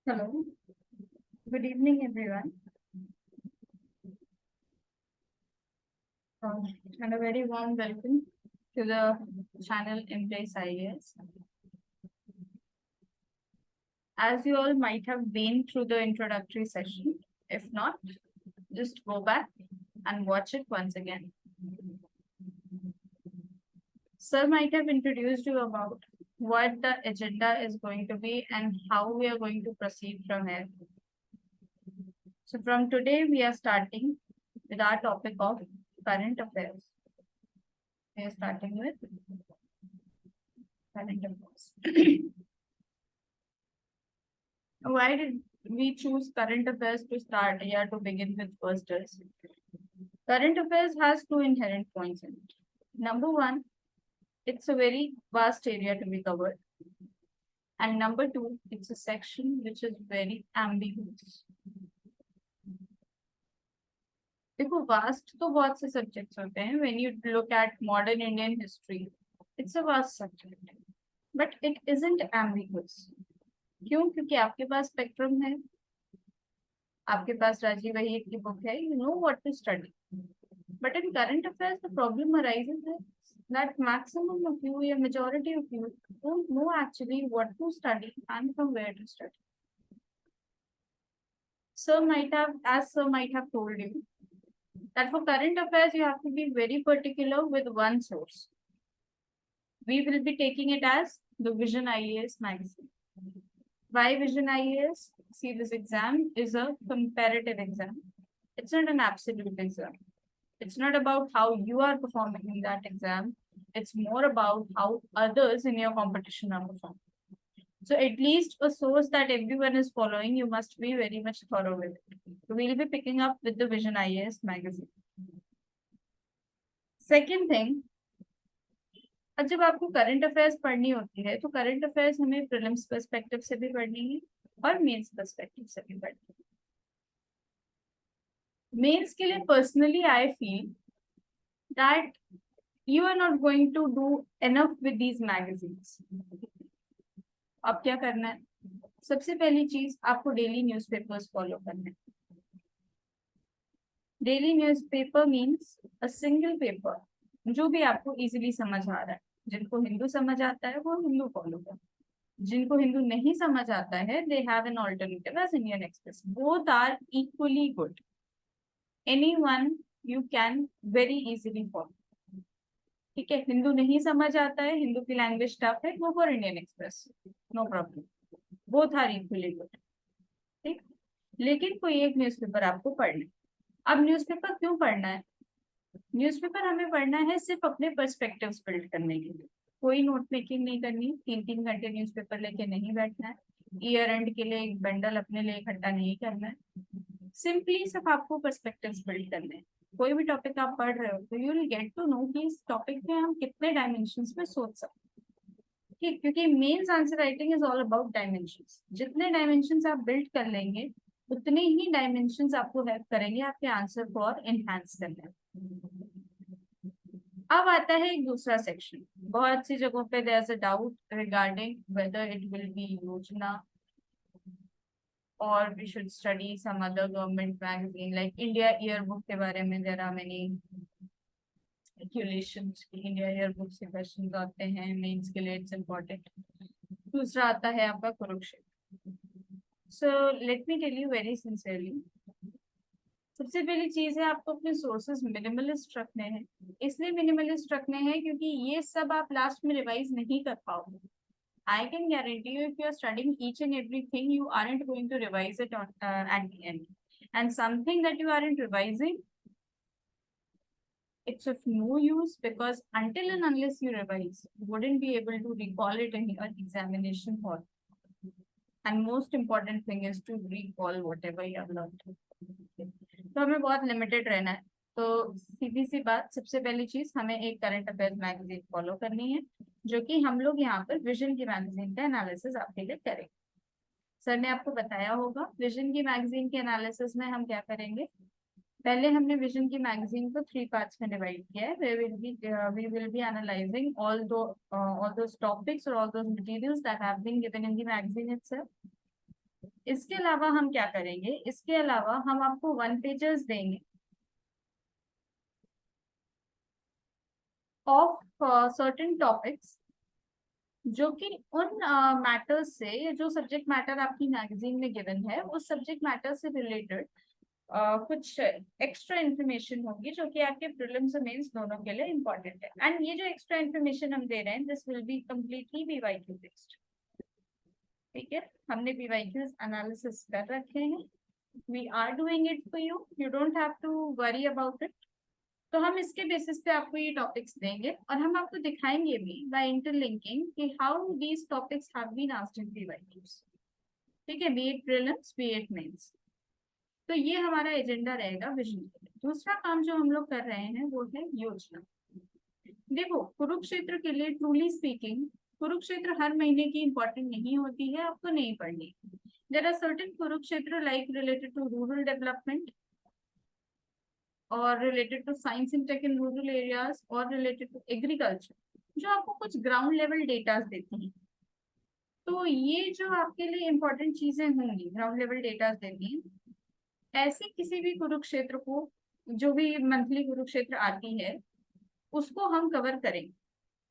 Hello, good evening, everyone, uh, and a very warm welcome to the channel Embrace IAS. As you all might have been through the introductory session, if not, just go back and watch it once again. Sir might have introduced you about what the agenda is going to be and how we are going to proceed from here. So from today, we are starting with our topic of current affairs. We are starting with current affairs. Why did we choose current affairs to start here to begin with first is? Current affairs has two inherent points in it. Number one, it's a very vast area to be covered. And number two, it's a section which is very ambiguous. देखो vast तो बहुत से subjects होते हैं. When you look at modern Indian history, it's a vast subject, but it isn't ambiguous. क्यों? क्योंकि आपके पास spectrum है, आपके पास राजीव वहीद की बुक है, you know what to study. But in current affairs, the problem arises that maximum of you, a majority of you, don't know actually what to study and from where to study. As Sir might have told you, that for current affairs, you have to be very particular with one source. We will be taking it as the Vision IAS magazine. Why Vision IAS? See, this exam is a comparative exam. It's not an absolute exam. It's not about how you are performing in that exam. It's more about how others in your competition are performing. So at least a source that everyone is following, you must be very much thorough with it. So we'll be picking up with the Vision IAS magazine. Second thing, अब जब आपको current affairs पढ़नी होती है तो current affairs हमें prelims perspective से भी पढ़नी है और मेंस पर्सपेक्टिव से भी पढ़नी है. मेंस के लिए personally I feel that you are not going to do enough with these magazines. अब क्या करना है? सबसे पहली चीज आपको डेली न्यूज़पेपर्स फॉलो करना है. Daily newspaper means a single paper जो भी आपको इजीली समझ आ रहा है. जिनको हिंदू समझ आता है वो हिंदू फॉलो कर, जिनको हिंदू नहीं समझ आता है they have an alternative as Indian Express. Both are equally good. Anyone you can very easily follow. ठीक है, हिंदू नहीं समझ आता है, हिंदू की लैंग्वेज टफ है, go for Indian Express, no problem. Both are equally good. ठीक, लेकिन कोई एक न्यूज़पेपर आपको पढ़ना है. अब न्यूज़पेपर क्यों पढ़ना है? न्यूज़पेपर हमें पढ़ना है सिर्फ अपने पर्सपेक्टिव्स बिल्ड करने के लिए. कोई नोट मेकिंग नहीं करनी. 3-3 घंटे न्यूज़पेपर लेके नहीं बैठना है. ईयर एंड के लिए एक बंडल अपने लिए इकट्ठा नहीं करना है. सिंपली सिर्फ आपको पर्सपेक्टिव्स बिल्ड करने हैं. कोई भी टॉपिक आप पढ़ रहे हो तो you will get to know कि इस टॉपिक में हम कितने डायमेंशंस में सोच सकते हैं. ठीक, क्योंकि mains answer writing is all about dimensions. जितने डायमेंशंस आप बिल्ड कर लेंगे उतने ही डायमेंशंस आपको हेल्प करेंगे आपके आंसर को और एनहांस करने. अब आता है एक दूसरा सेक्शन. बहुत सी जगहों पे there is a doubt regarding whether it will be Yojana or we should study some other government magazine like India Yearbook के बारे में. there are many speculations कि India Yearbook से questions आते हैं मेंस के लिए. it's important. दूसरा आता है आपका Kurukshetra. so let me tell you very sincerely, सबसे पहली चीज है आपको अपने सोर्सेज मिनिमलिस्ट रखने हैं. इसलिए मिनिमलिस्ट रखने हैं क्योंकि ये सब आप लास्ट में रिवाइज नहीं कर पाओगे. I can guarantee you if you are studying each and everything, you aren't going to revise it at the end. And something that you aren't revising, it's of no use because until and unless you revise, you wouldn't be able to recall it in your examination hall. And most important thing is to recall whatever you have learned. तो हमें बहुत limited रहना है. तो सीधी सी बात, सबसे पहली चीज हमें एक करंट अफेयर्स मैगजीन फॉलो करनी है जो कि हम लोग यहाँ पर विजन की मैगजीन का एनालिसिस आपके लिए करेंगे. सर ने आपको बताया होगा विजन की मैगजीन के एनालिसिस में हम क्या करेंगे. पहले हमने विजन की मैगजीन को 3 पार्ट्स में डिवाइड किया है. We will be analysing all those topics और all those materials that have been given in the magazine itself. इसके अलावा हम क्या करेंगे, इसके अलावा हम आपको वन पेजर्स देंगे ऑफ सर्टेन टॉपिक्स, जो कि उन मैटर्स से, जो सब्जेक्ट मैटर आपकी मैगजीन में गिवन है उस सब्जेक्ट मैटर से रिलेटेड कुछ एक्स्ट्रा इन्फॉर्मेशन होगी, जो कि आपके प्रीलिम्स और मेंस दोनों के लिए इम्पोर्टेंट है। एंड ये जो एक्स्ट्रा इन्फॉर्मेशन हम दे रहे हैं, this will be completely PYQ based. ठीक है, हमने पीवाईक्यूज एनालिसिस कर रखे हैं, we are doing it for you, you don't have to worry about it. तो हम इसके बेसिस पे आपको ये टॉपिक्स देंगे और हम आपको दिखाएंगे भी बाय इंटरलिंकिंग कि how these topics have been asked in PYQs. ठीक है, be it prelims be it mains. तो ये हमारा एजेंडा रहेगा विजन के लिए। दूसरा काम जो हम लोग कर रहे हैं वो है योजना। देखो, कुरुक्षेत्र के लिए ट्रूली स्पीकिंग, कुरुक्षेत्र हर महीने की इंपॉर्टेंट नहीं होती है, आपको नहीं पढ़नी। There are certain Kurukshetra like related to rural development और related to science and tech in rural areas और रिलेटेड टू एग्रीकल्चर, जो आपको कुछ ग्राउंड लेवल डेटा देती हैं। तो ये जो आपके लिए इंपॉर्टेंट चीजें होंगी, ग्राउंड लेवल डेटा देती हैं, ऐसे किसी भी कुरुक्षेत्र को, जो भी मंथली कुरुक्षेत्र आती है उसको हम कवर करेंगे।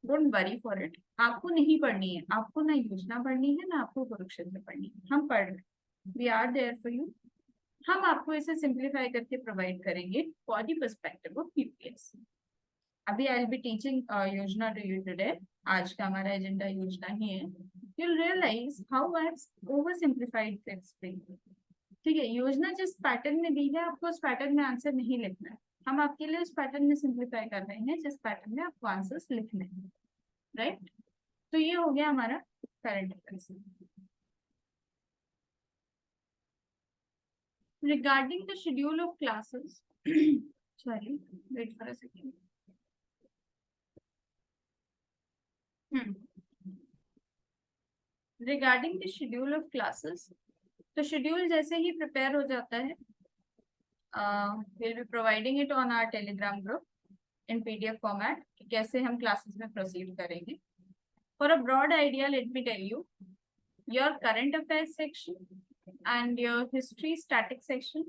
डोंट वरी फॉर इट, आपको नहीं पढ़नी है, आपको ना योजना पढ़नी है ना आपको कुरुक्षेत्र पढ़नी है, हम पढ़ रहे, we are there for you. हम आपको इसे सिंप्लीफाई करके प्रोवाइड करेंगे for the perspective of UPS. अभी I will be teaching Yojana to you today, आज का हमारा एजेंडा योजना ही है। You will realise how I have over simplified the explain. ठीक है, योजना जिस पैटर्न में दी है आपको उस पैटर्न में आंसर नहीं लिखना है, हम आपके लिए उस पैटर्न में सिंप्लीफाई कर रहे हैं जिस पैटर्न में आपको आंसर्स लिखने हैं। राइट, तो ये हो गया हमारा current affairs. Regarding the schedule of classes, sorry wait for a second. Regarding the schedule of classes, तो शेड्यूल जैसे ही प्रिपेयर हो जाता है, we'll be providing it on our telegram group in pdf format कि कैसे हम क्लासेस में प्रोसीड करेंगे। For a broad idea, let me tell you, your current affairs section and your history static section.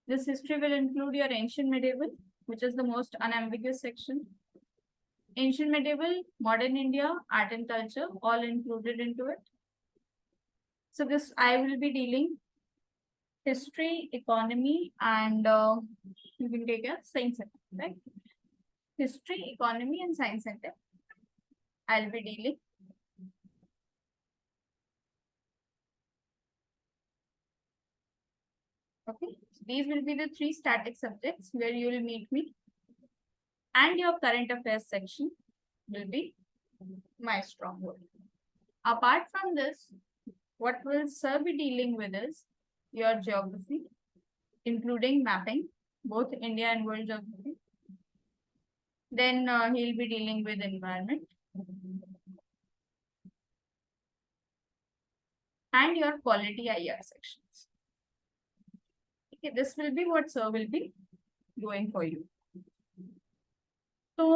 This history will include your ancient medieval, which is the most unambiguous section. Ancient medieval, modern India, art and culture, all included into it. So this I will be dealing history, economy, and you can take a science center, right? History, economy, and science center I'll be dealing. Okay, so these will be the three static subjects where you will meet me, and your current affairs section will be my stronghold. Apart from this, what will sir be dealing with is your geography, including mapping, both India and world geography. Then he'll be dealing with environment and your quality IR sections. Okay, this will be what sir will be doing for you. तो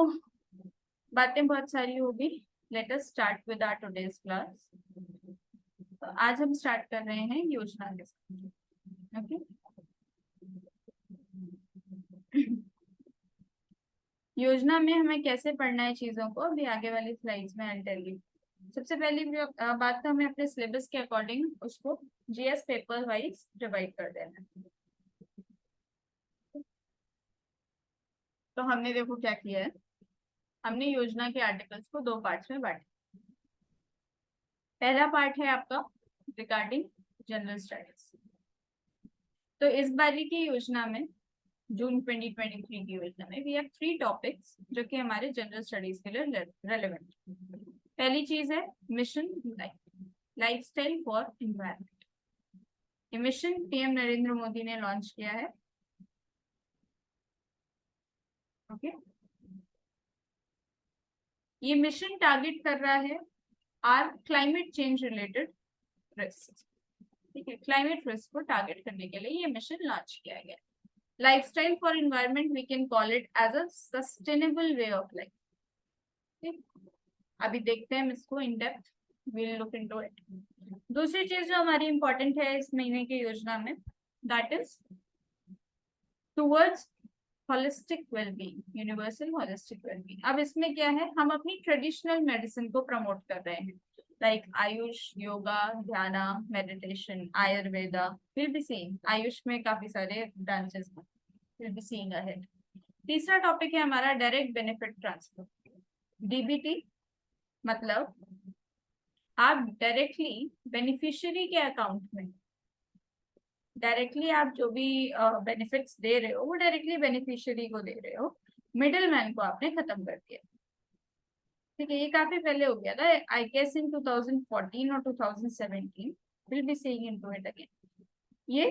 बातें बहुत सारी होगी, let us start with our today's class. तो आज हम start कर रहे हैं योजना के साथ। ओके, योजना में हमें कैसे पढ़ना है चीजों को अभी आगे वाली स्लाइड्स में आई टेल यू। सबसे पहली बात तो हमें अपने सिलेबस के अकॉर्डिंग उसको जीएस पेपर वाइज डिवाइड कर देना है। तो हमने देखो क्या किया है, हमने योजना के आर्टिकल्स को दो पार्ट्स में बांटा। पहला पार्ट है आपका रिगार्डिंग जनरल स्टडीज। तो इस बारी की योजना में, जून 2023 की योजना में, वी हैव 3 टॉपिक्स जो कि हमारे जनरल स्टडीज के लिए रेलेवेंट। पहली चीज है मिशन लाइफस्टाइल फॉर एनवायरनमेंट। ये मिशन पीएम नरेंद्र मोदी ने लॉन्च किया है। ओके, ये मिशन टारगेट कर रहा है are climate change related risk. ठीक है, क्लाइमेट रिस्क को टारगेट करने के लिए ये मिशन लॉन्च किया गया। Lifestyle for environment, we can call it as a sustainable way of life. ठीक, अभी देखते हैं इसको in depth, we will look into it. दूसरी चीज जो हमारी इंपॉर्टेंट है इस महीने की योजना में, that is towards holistic wellbeing, universal holistic wellbeing. अब इसमें क्या है, हम अपनी ट्रेडिशनल मेडिसिन को प्रमोट कर रहे हैं, लाइक आयुष, योगा, ध्याना, meditation, Ayurveda. Will be seeing Ayush में काफी सारे ब्रांचेस हैं, विल बी सीइंग अहेड। तीसरा टॉपिक है हमारा डायरेक्ट बेनिफिट ट्रांसफर, डीबीटी। मतलब आप डायरेक्टली बेनिफिशियरी के अकाउंट में, डायरेक्टली आप जो भी बेनिफिट्स दे रहे हो वो डायरेक्टली बेनिफिशियरी को दे रहे हो, मिडिल मैन को आपने खत्म कर दिया। ठीक है, ये काफी पहले हो गया था, आई गेस इन 2014 और 2017, will be seeing into it again. ये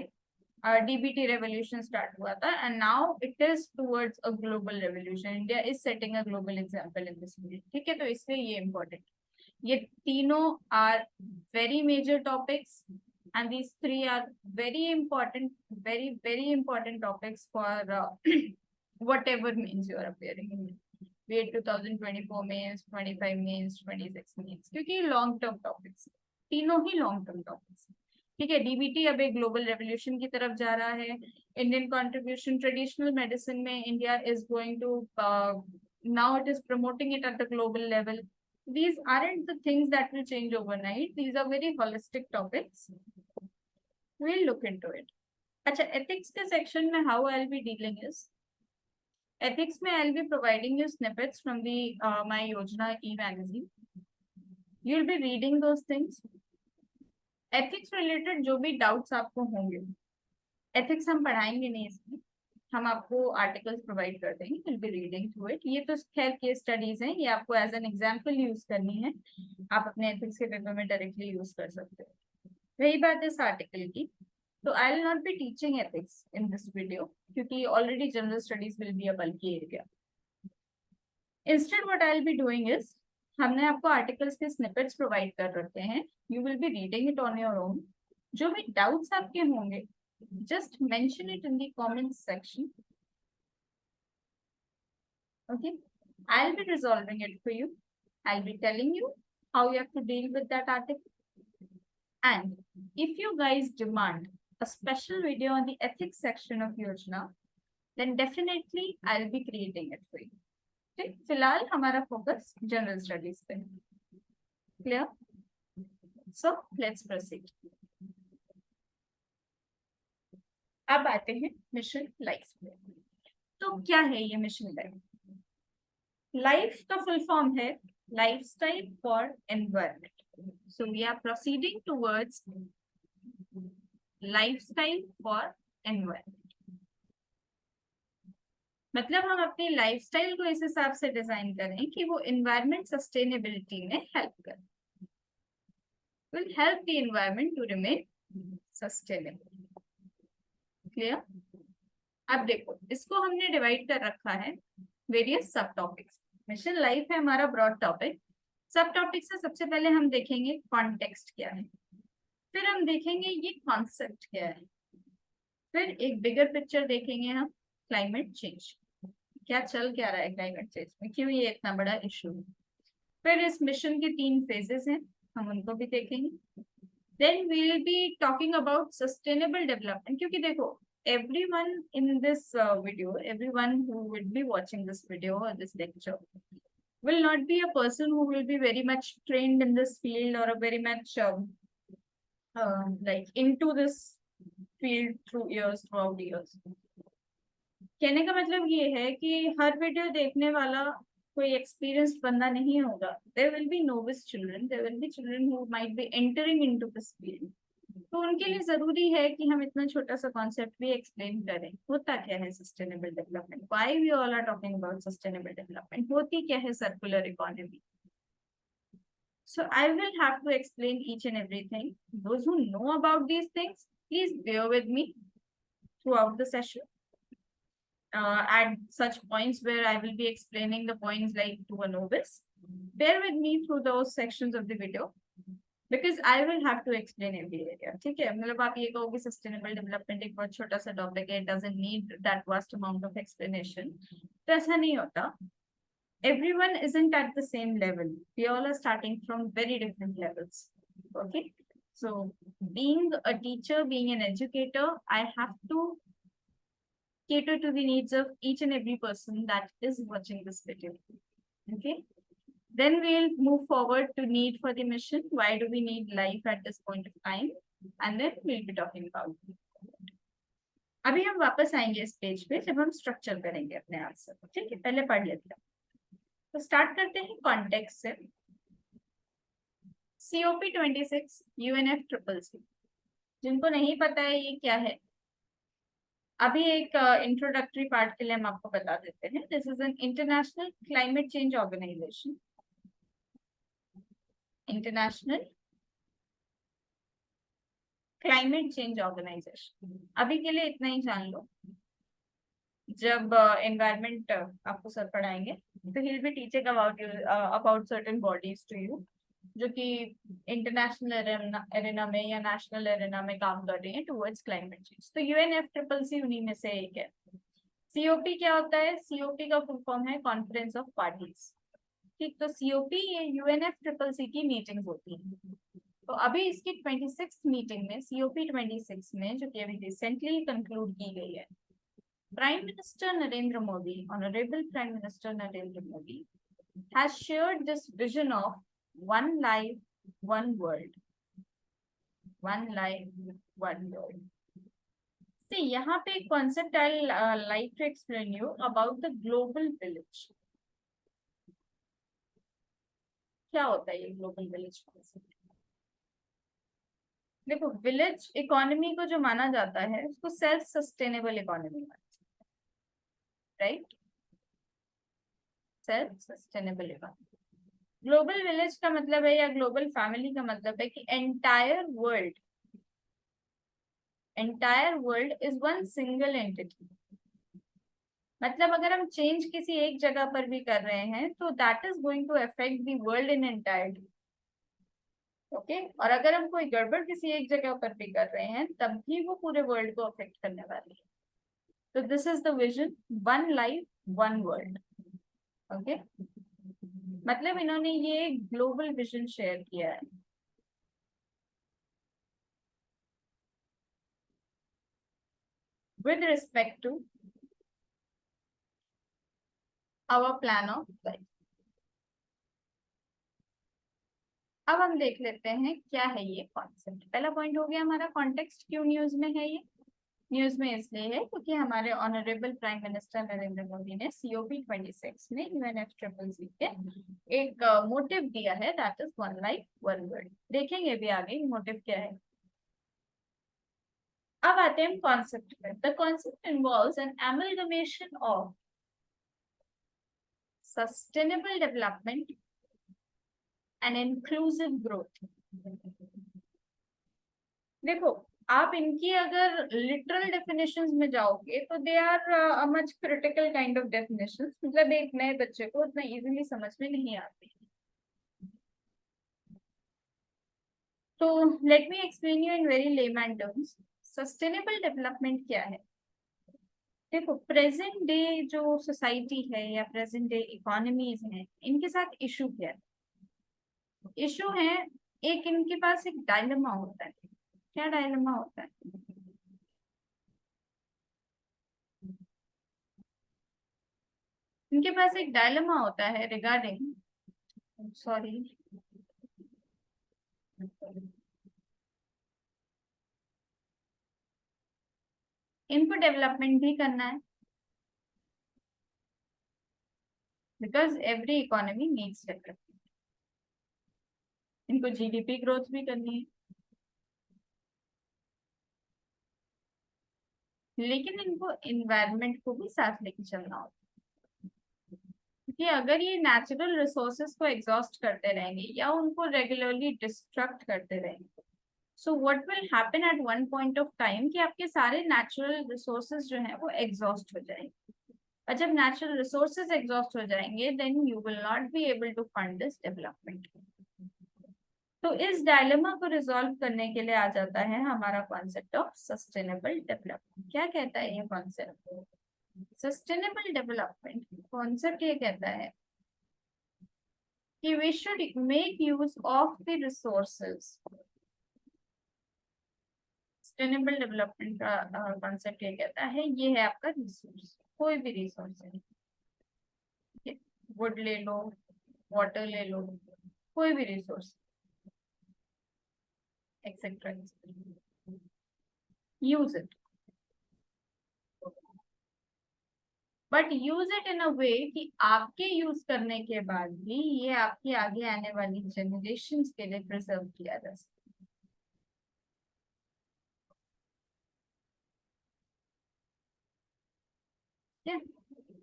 डीबीटी रेवोल्यूशन स्टार्ट हुआ था and now it is towards a global revolution. India is setting a global example in this field. ठीक है, तो इसलिए ये इम्पोर्टेंट, ये तीनों are very major topics and these three are very important, very important topics for whatever means you are appearing in, be it 2024 means, 25 means, 26 means, क्योंकि long term topics, तीनों ही long term topics. ठीक है, DBT अब एक global revolution की तरफ जा रहा है। इंडियन कंट्रीब्यूशन ट्रेडिशनल मेडिसिन में, India is going to now it is promoting it at the global level. These aren't the things that will change overnight. These are very holistic topics. We'll look into it. अच्छा, ethics के section में how I'll be dealing is, ethics में I'll be providing you snippets from the my Yojana e-magazine. You'll be reading those things. Ethics related जो भी doubts आपको होंगे, ethics हम पढ़ाएंगे नहीं इसमें, हम आपको आर्टिकल्स प्रोवाइड कर देंगे, will be reading through it. ये तो खैर केस स्टडीज हैं, ये आपको एज एन एग्जांपल यूज करनी है, आप अपने एथिक्स के पेपर में डायरेक्टली यूज कर सकते हो। वही बात इस आर्टिकल की, तो I will not be teaching ethics in this video, क्योंकि already general studies will be a bulky area. Instead what I will be doing is, हमने आपको आर्टिकल्स के स्निपेट्स प्रोवाइड कर रखे हैं, you will be reading it on your own. जो भी doubts आपके होंगे, just mention it in the comments section. Okay, I'll be resolving it for you. I'll be telling you how you have to deal with that article. And if you guys demand a special video on the ethics section of Yojana, then definitely I'll be creating it for you. Okay, फिलहाल हमारा focus general studies पे है. Clear? So let's proceed. अब आते हैं mission life पे। तो क्या है ये मिशन लाइफ? लाइफ का फुल फॉर्म है lifestyle for environment. So we are proceeding towards lifestyle for environment. मतलब हम अपनी लाइफस्टाइल को इस हिसाब से डिजाइन करें कि वो एनवायरमेंट सस्टेनेबिलिटी में हेल्प करे, will help the environment to remain sustainable. Clear? अब देखो, इसको हमने डिवाइड कर रखा है वेरियस सब टॉपिक्स। मिशन लाइफ है हमारा ब्रॉड टॉपिक। सब टॉपिक से सबसे पहले हम देखेंगे कॉन्टेक्स्ट क्या है, फिर हम देखेंगे ये कॉन्सेप्ट क्या है, फिर एक बिगर पिक्चर देखेंगे हम, क्लाइमेट चेंज, क्या चल क्या रहा है क्लाइमेट चेंज में, क्यों ये इतना बड़ा इशू है। फिर इस मिशन के 3 फेजेस हैं, हम उनको भी देखेंगे। Then we will be talking about sustainable development, क्योंकि देखो everyone in this video, everyone who will be watching this video or this lecture will not be a person who will be very much trained in this field or a very much like into this field throughout years. कहने का मतलब ये है कि हर video देखने वाला कोई experienced बंदा नहीं होगा. There will be novice children, there will be children who might be entering into this field. तो उनके लिए जरूरी है कि हम इतना छोटा सा कॉन्सेप्ट भी एक्सप्लेन करें. होता क्या है sustainable development, why we all are talking about sustainable development, होती क्या है circular economy. So I will have to explain each and everything. Those who know about these things, please bear with me throughout the session. At such points where I will be explaining the points like to a novice, bear with me through those sections of the video. Because I will have to explain every area. ठीक है, मतलब आप ये कहोगे sustainable development एक बहुत छोटा सा टॉपिक है, it doesn't need that vast amount of explanation. तो ऐसा नहीं होता. Everyone isn't at the same level. We all are starting from very different levels. Okay. So being a teacher, being an educator, I have to cater to the needs of each and every person that is watching this video. Okay. Then we'll move forward to need for the mission. Why do we need life at this point of time? And then we'll be talking about. अभी हम वापस आएंगे इस page पे जब हम structure करेंगे अपने आंसर. ठीक है, पहले पढ़ लेते हैं. तो स्टार्ट करते हैं कॉन्टेक्स्ट से. COP26 UNFCCC. जिनको नहीं पता है ये क्या है, अभी एक इंट्रोडक्टरी पार्ट के लिए हम आपको बता देते हैं. This is an international climate change organization. International climate change organization. अभी के लिए इतना ही जान लो. जब एनवायरमेंट आपको सर पढ़ाएंगे तो he will be teaching about certain bodies to you, जो कि इंटरनेशनल एरेना में या नेशनल एरेना में काम कर रही हैं टुवर्ड्स क्लाइमेट चेंज. तो UNFCCC उन्हीं में से एक है. COP क्या होता है? COP का फुल फॉर्म है कॉन्फ्रेंस ऑफ पार्टीज. ठीक, तो COP ये UNFCCC की मीटिंग्स होती हैं. तो अभी इसकी 26th मीटिंग में, COP26 में, जो कि अभी रिसेंटली कंक्लूड की गई है, Prime Minister Narendra Modi, Honorable Prime Minister Narendra Modi, has shared this vision of one life, one world. One life, one world. See, यहाँ पे एक concept I'll like to explain you about the global village. क्या होता है ये global village concept? देखो, village economy को जो माना जाता है उसको सेल्फ सस्टेनेबल इकोनॉमी माना जाता है, right? Self sustainable economy. Global village का मतलब है, या ग्लोबल फैमिली का मतलब है कि entire world is one single entity. मतलब अगर हम चेंज किसी एक जगह पर भी कर रहे हैं तो that is going to affect the world in entirely. Okay, और अगर हम कोई गड़बड़ किसी एक जगह पर भी कर रहे हैं तब भी वो पूरे वर्ल्ड को अफेक्ट करने वाली है. तो this is the vision, one life one world. Okay, मतलब इन्होंने ये ग्लोबल विजन शेयर किया है. With respect to our plan of life. अब हम देख लेते हैं क्या है ये कॉन्सेप्ट. पहला पॉइंट हो गया हमारा कॉन्टेक्स्ट. क्यों न्यूज में है ये? न्यूज में इसलिए है क्योंकि हमारे honourable prime minister Narendra Modi ने COP26 में UNFCCC के एक मोटिव दिया है, that is one life one world. देखेंगे भी आगे मोटिव क्या है. अब आते हैं कॉन्सेप्ट पे. The concept involves an amalgamation of sustainable development and inclusive growth. देखो, आप इनकी अगर लिटरल डेफिनेशंस में जाओगे तो they are a much critical kind of definitions. मतलब एक नए बच्चे को उतना इजीली समझ में नहीं आती. तो late me explain you in very layman terms. Sustainable development क्या है? देखो, प्रेजेंट डे जो सोसाइटी है या प्रेजेंट डे इकोनॉमीज हैं, इनके साथ इशू क्या है? इशू है, एक इनके पास एक डायलेमा होता है. क्या डायलेमा होता है? इनके पास एक डायलेमा होता है रिगार्डिंग, सॉरी, इनको डेवलपमेंट भी करना है because every economy needs development. इनको GDP ग्रोथ भी करनी है, लेकिन इनको इन्वायरमेंट को भी साथ लेके चलना होता है. क्योंकि अगर ये नेचुरल रिसोर्सेज को एग्जॉस्ट करते रहेंगे या उनको रेगुलरली डिस्ट्रक्ट करते रहेंगे, so what will happen at one point of time कि आपके सारे नेचुरल रिसोर्सेज जो हैं वो एग्जॉस्ट हो जाएंगे. और जब नेचुरल रिसोर्सेज एग्जॉस्ट हो जाएंगे then you will not be able to fund this development. तो इस डायलेमा को रिजॉल्व करने के लिए आ जाता है हमारा कॉन्सेप्ट ऑफ सस्टेनेबल डेवलपमेंट. क्या कहता है ये कॉन्सेप्ट? सस्टेनेबल डेवलपमेंट कॉन्सेप्ट ये कहता है कि we should make use of the resources sustainable development का कॉन्सेप्ट ये कहता है, ये है आपका रिसोर्स, कोई भी रिसोर्स है, वुड ले लो, वाटर ले लो, कोई भी resource, etcetera, use it, but use it in a way कि आपके यूज करने के बाद भी ये आपकी आगे आने वाली जनरेशन के लिए प्रिजर्व किया जा सके। Yeah.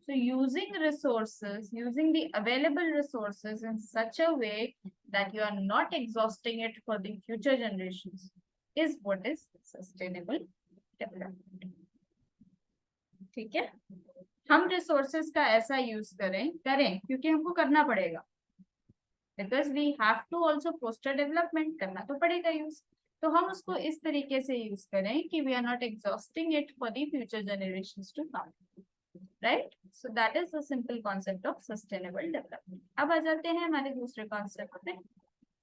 So using resources, using the available resources in such a way that you are not exhausting it for the future generations is what is sustainable development. ठीक है, हम रिसोर्सेज का ऐसा यूज करें करें क्योंकि हमको करना पड़ेगा, because we have to also foster development, करना तो पड़ेगा यूज, तो हम उसको इस तरीके से यूज करें कि we are not exhausting it for the future generations to come, right. So that is the simple concept of sustainable development. अब आ जाते हैं हमारे दूसरे कॉन्सेप्ट पे,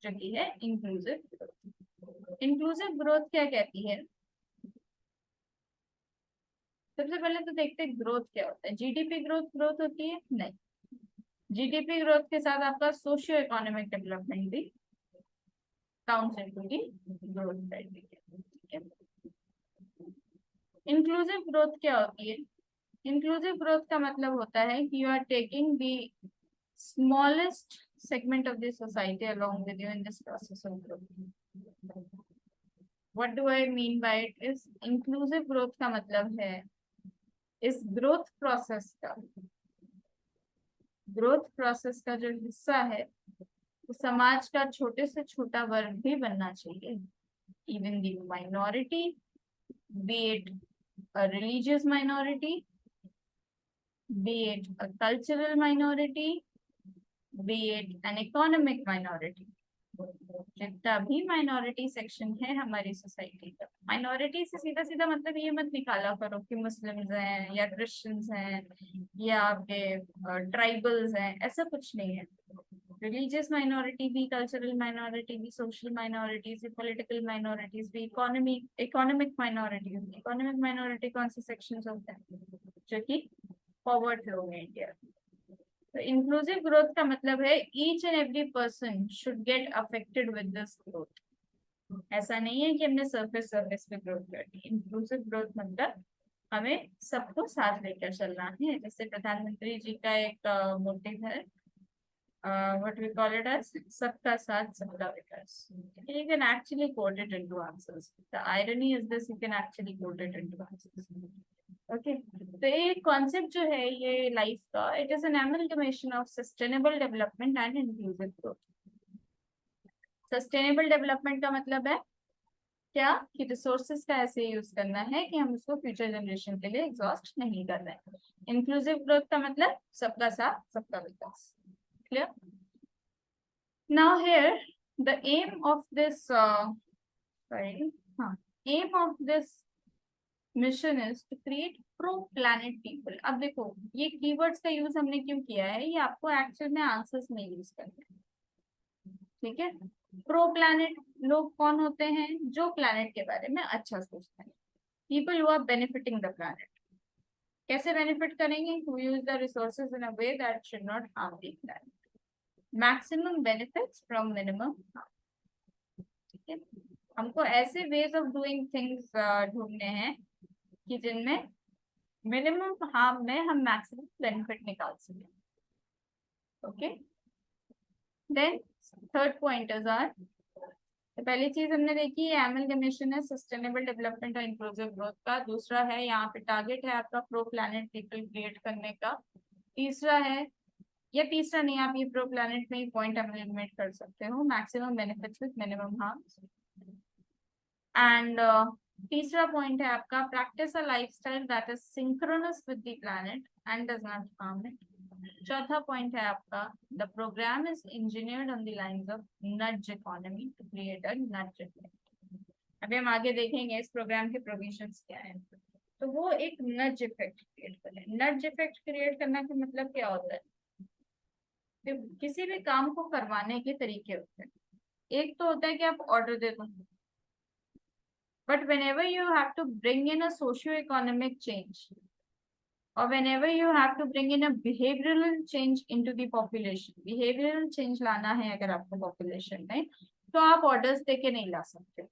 जो कि है इंक्लूसिव ग्रोथ। इंक्लूसिव ग्रोथ क्या कहती है? सबसे पहले तो देखते हैं ग्रोथ क्या होता है। जीडीपी ग्रोथ ग्रोथ होती है? नहीं, जीडीपी ग्रोथ के साथ आपका सोशियो इकोनॉमिक डेवलपमेंट भी counts into the growth criteria, ठीक है। इंक्लूसिव ग्रोथ क्या होती है? इंक्लूसिव ग्रोथ का मतलब होता है कि you are taking the smallest segment of the society along with you in this process of growth. What do I mean by it is, inclusive growth का मतलब है इस ग्रोथ प्रोसेस का जो हिस्सा है तो समाज का छोटे से छोटा वर्ग भी बनना चाहिए, even the minority, B it a religious minority, B it a cultural minority, B it an economic minority. जितना भी माइनॉरिटी सेक्शन है हमारी सोसाइटी का, माइनॉरिटी से सीधा सीधा मतलब ये मत निकाला करो कि मुस्लिम्स हैं या क्रिश्चियंस हैं या आपके ट्राइबल्स हैं, ऐसा कुछ नहीं है। रिलीजियस माइनॉरिटी भी, कल्चरल माइनॉरिटी भी, सोशल माइनॉरिटीज भी, पॉलिटिकल माइनॉरिटीज भी, इकोनॉमिक माइनॉरिटीज भी। इकोनॉमिक माइनॉरिटी कौन से सेक्शन होते हैं? जो कि फॉरवर्ड लोग हैं इंडिया। तो इंक्लूसिव ग्रोथ का मतलब है each and every person should get affected with this growth. ऐसा नहीं है कि हमने सरफेस सरफेस पे ग्रोथ करनी है। इंक्लूसिव ग्रोथ मतलब हमें सबको साथ लेकर चलना है। जैसे प्रधानमंत्री जी का एक मोटिव है, what we call it as सबका साथ सबका विकास। You can actually quote it into answers. The irony is this, you can actually quote it into answers. Okay, तो ये कॉन्सेप्ट जो है ये लाइफ का, it is an amalgamation of sustainable development and inclusive growth. Sustainable development का मतलब है क्या कि रिसोर्सेज का ऐसे यूज करना है कि हम उसको फ्यूचर जनरेशन के लिए एग्जॉस्ट नहीं कर रहे हैं। इंक्लूसिव ग्रोथ का मतलब सबका साथ सबका विकास। Clear? Now here the aim of this aim of this mission is to create pro planet people। अब देखो ये कीवर्ड्स का यूज हमने क्यों किया है, ये आपको एक्चुअल में आंसर्स में यूज करना है, ठीक है। प्रो प्लैनेट लोग कौन होते हैं? जो प्लैनेट के बारे में अच्छा सोचते हैं, people who are benefiting the planet. कैसे बेनिफिट करेंगे? Who use the resources in a way that should not harm the planet, maximum benefits from minimum harm, ठीक है। हमको ऐसे वेज ऑफ डूइंग थिंग्स ढूंढने हैं कि जिनमें मिनिमम हार्म में हम मैक्सिमम बेनिफिट निकाल सकें। Okay, then third pointers are, तो पहली चीज हमने देखी है एमलगमेशन है सस्टेनेबल डेवलपमेंट और इंक्लूसिव ग्रोथ का। दूसरा है यहाँ पे टारगेट है आपका प्रो प्लैनेट पीपल क्रिएट करने का। तीसरा है, या तीसरा नहीं, आप ये प्रो प्लैनेट में ही पॉइंट एमलगमेट कर सकते हो, maximum benefits with minimum harm. And तीसरा पॉइंट है आपका practice a lifestyle that is synchronous with the planet and does not harm it. चौथा पॉइंट है आपका the programme is engineered on the lines of nudge economy to create a nudge effect. अभी हम आगे देखेंगे इस प्रोग्राम के provisions क्या है। तो वो एक नडज इफेक्ट क्रिएट करे। नडज इफेक्ट क्रिएट करना का मतलब क्या होता है? तो किसी भी काम को करवाने के तरीके होते हैं। एक तो होता है कि आप ऑर्डर दे दो, But whenever you have to bring in a socio-economic change, or whenever you have to bring in a behavioral change into the population, behavioral change लाना है अगर आपको population में, तो आप orders देके नहीं ला सकते.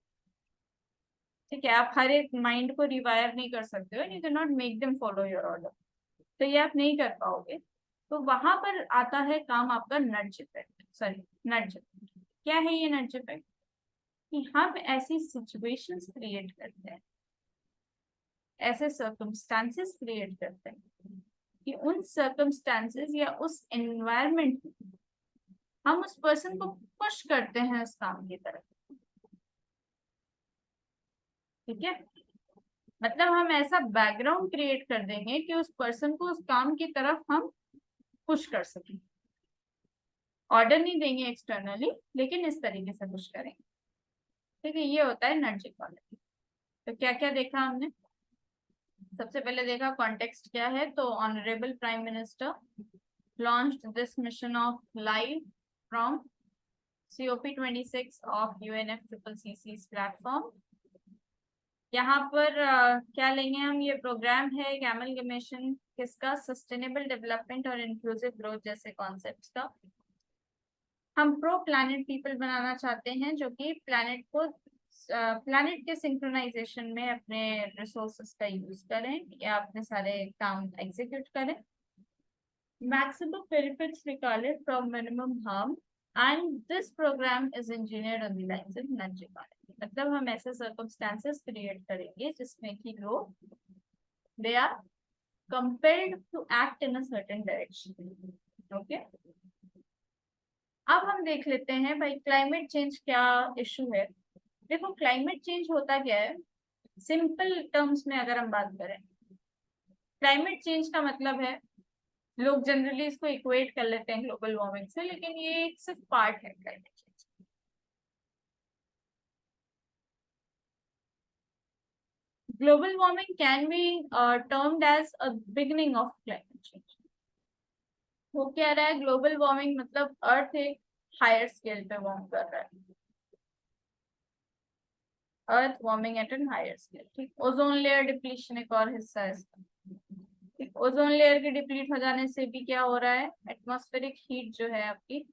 ठीक है, आप हर एक माइंड को रिवायर नहीं कर सकते हो. You can not make them follow your order. तो ये आप नहीं कर पाओगे. तो वहां पर आता है काम आपका नड्ज इफेक्ट. सॉरी, नड्ज. क्या है ये नड्ज इफेक्ट? कि हम ऐसी सिचुएशंस क्रिएट करते हैं, ऐसे सर्कमस्टांसेस क्रिएट करते हैं कि उन सर्कमस्टांसेस या उस एनवायरनमेंट में हम उस पर्सन को पुश करते हैं उस काम की तरफ. ठीक है, मतलब हम ऐसा बैकग्राउंड क्रिएट कर देंगे कि उस पर्सन को उस काम की तरफ हम पुश कर सकें. ऑर्डर नहीं देंगे एक्सटर्नली, लेकिन इस तरीके से पुश करेंगे. ठीक है, ये होता है नड्ज इक्वालिटी. तो क्या क्या देखा हमने? सबसे पहले देखा कॉन्टेक्स्ट क्या है. तो honourable prime minister launched this mission of live from COP26 of UNFCCC's platform. यहाँ पर क्या लेंगे हम? ये प्रोग्राम है एक एमलगमेशन किसका? सस्टेनेबल डेवलपमेंट और इंक्लूसिव ग्रोथ जैसे कॉन्सेप्ट्स का. हम प्रो प्लैनेट पीपल बनाना चाहते हैं जो कि प्लैनेट के सिंक्रोनाइजेशन में अपने रिसोर्सेस का यूज करें या अपने सारे काम एग्जीक्यूट करें. मैक्सिमम बेनिफिट्स निकाले from minimum harm, and this programme is engineered on the lines of nudge equality. मतलब हम ऐसे सर्कमस्टेंसेस क्रिएट करेंगे जिसमें कि लोग they are compelled to act in a certain direction. Okay, अब हम देख लेते हैं भाई क्लाइमेट चेंज क्या इशू है. देखो, क्लाइमेट चेंज होता क्या है, सिंपल टर्म्स में अगर हम बात करें, क्लाइमेट चेंज का मतलब है, लोग जनरली इसको इक्वेट कर लेते हैं ग्लोबल वार्मिंग से, लेकिन ये एक सिर्फ पार्ट है climate change. Global warming can be termed as a beginning of climate change. वो क्या रहा है? ग्लोबल वार्मिंग मतलब अर्थ एक हायर स्केल पे वार्म कर रहा है. Earth warming at an higher scale. ठीक, ओजोन लेयर डिप्लीशन एक और हिस्सा है इसका. ठीक, ओजोन लेयर के डिप्लीट हो जाने से भी क्या हो रहा है? एटमॉस्फेरिक हीट जो है आपकी,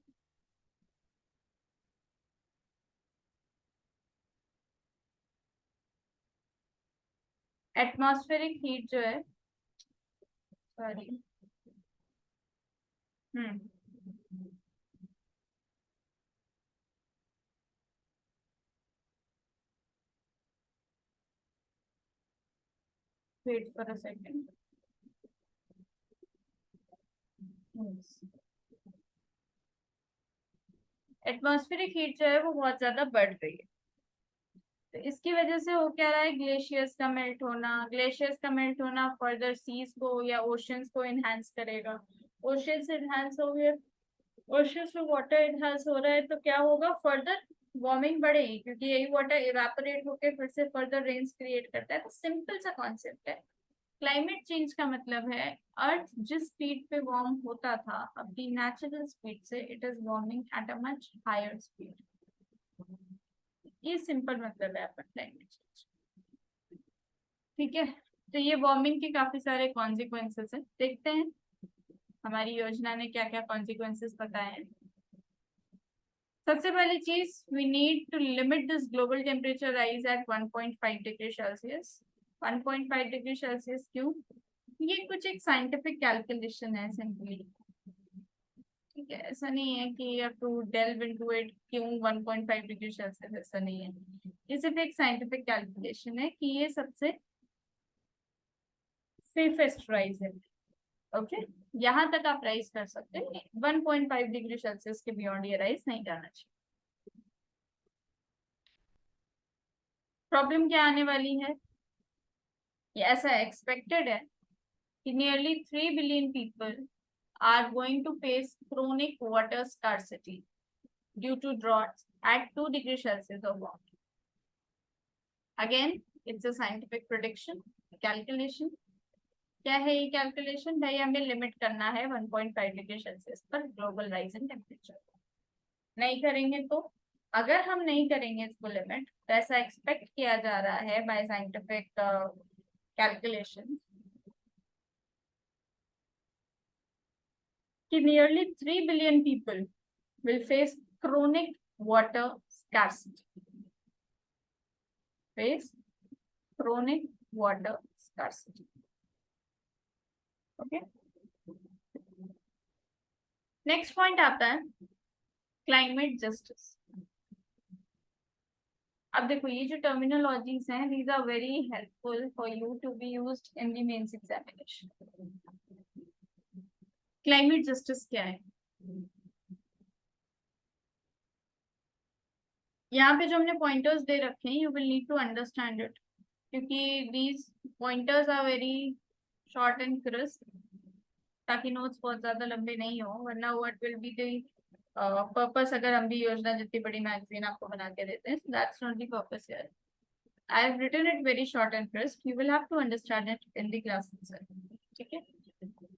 एटमॉस्फेरिक हीट जो है, sorry, hmm, wait for a second. Atmospheric heat जो है वो बहुत ज्यादा बढ़ रही है. तो इसकी वजह से हो क्या रहा है? ग्लेशियर्स का मेल्ट होना. ग्लेशियर्स का मेल्ट होना फर्दर सीज को या ओशंस को इनहेंस करेगा. ओशंस इनहेंस हो गए, ओशंस में वाटर इनहेंस हो रहा है, तो क्या होगा? फर्दर वार्मिंग बढ़ेगी, क्योंकि यही वाटर इवेपोरेट होकर फिर से फर्दर रेन्स क्रिएट करता है. तो सिंपल सा कॉन्सेप्ट है. क्लाइमेट चेंज का मतलब है अर्थ जिस स्पीड पे वार्म होता था अपनी नेचुरल स्पीड से, it is warming at a much higher speed. ये सिंपल मतलब है आपका क्लाइमेट चेंज. ठीक है, तो ये वार्मिंग के काफी सारे कॉन्सिक्वेंसेस हैं. देखते हैं हमारी योजना ने क्या क्या कॉन्सिक्वेंसेस बताए हैं. सबसे पहली चीज, we need to limit this global temperature rise at 1.5 degree Celsius. 1.5 degree Celsius क्यों? ये कुछ एक साइंटिफिक कैलकुलेशन है सिंपली. ठीक है, ऐसा नहीं है कि you have to delve into it क्यों 1.5 डिग्री सेल्सियस, ऐसा नहीं है. ये सिर्फ एक साइंटिफिक कैलकुलेशन है कि ये सबसे सेफेस्ट राइज है. ओके, यहाँ तक आप राइज कर सकते हैं. 1.5 डिग्री सेल्सियस के बियॉन्ड ये राइज नहीं करना चाहिए. प्रॉब्लम क्या आने वाली है? ये ऐसा एक्सपेक्टेड है कि nearly 3 billion people are going to face chronic water scarcity due to droughts at 2 degrees Celsius or warmer. Again, it's a scientific prediction, calculation. क्या है ये कैलकुलेशन? भाई हमें लिमिट करना है 1.5 डिग्री सेल्सियस पर ग्लोबल राइज इन टेम्परेचर. नहीं करेंगे तो अगर हम नहीं करेंगे इसको लिमिट, तो ऐसा एक्सपेक्ट किया जा रहा है बाय साइंटिफिक कैलकुलेशन कि nearly 3 billion people will face chronic water scarcity. Face chronic water scarcity. Okay. Next point आता है क्लाइमेट जस्टिस। अब देखो ये जो टर्मिनोलॉजीज हैं, these are very helpful for you to be used in the mains examination. Climate justice क्या है? यहाँ पे जो हमने पॉइंटर्स दे रखे हैं, you will need to understand it, क्योंकि these pointers are very short and crisp, ताकि नोट्स बहुत ज्यादा लंबे नहीं हो, वरना what will be the purpose अगर हम भी योजना जितनी बड़ी मैगजीन आपको बना के देते हैं, that's not the purpose here. I have written it very short and crisp, you will have to understand it in the class itself, ठीक है।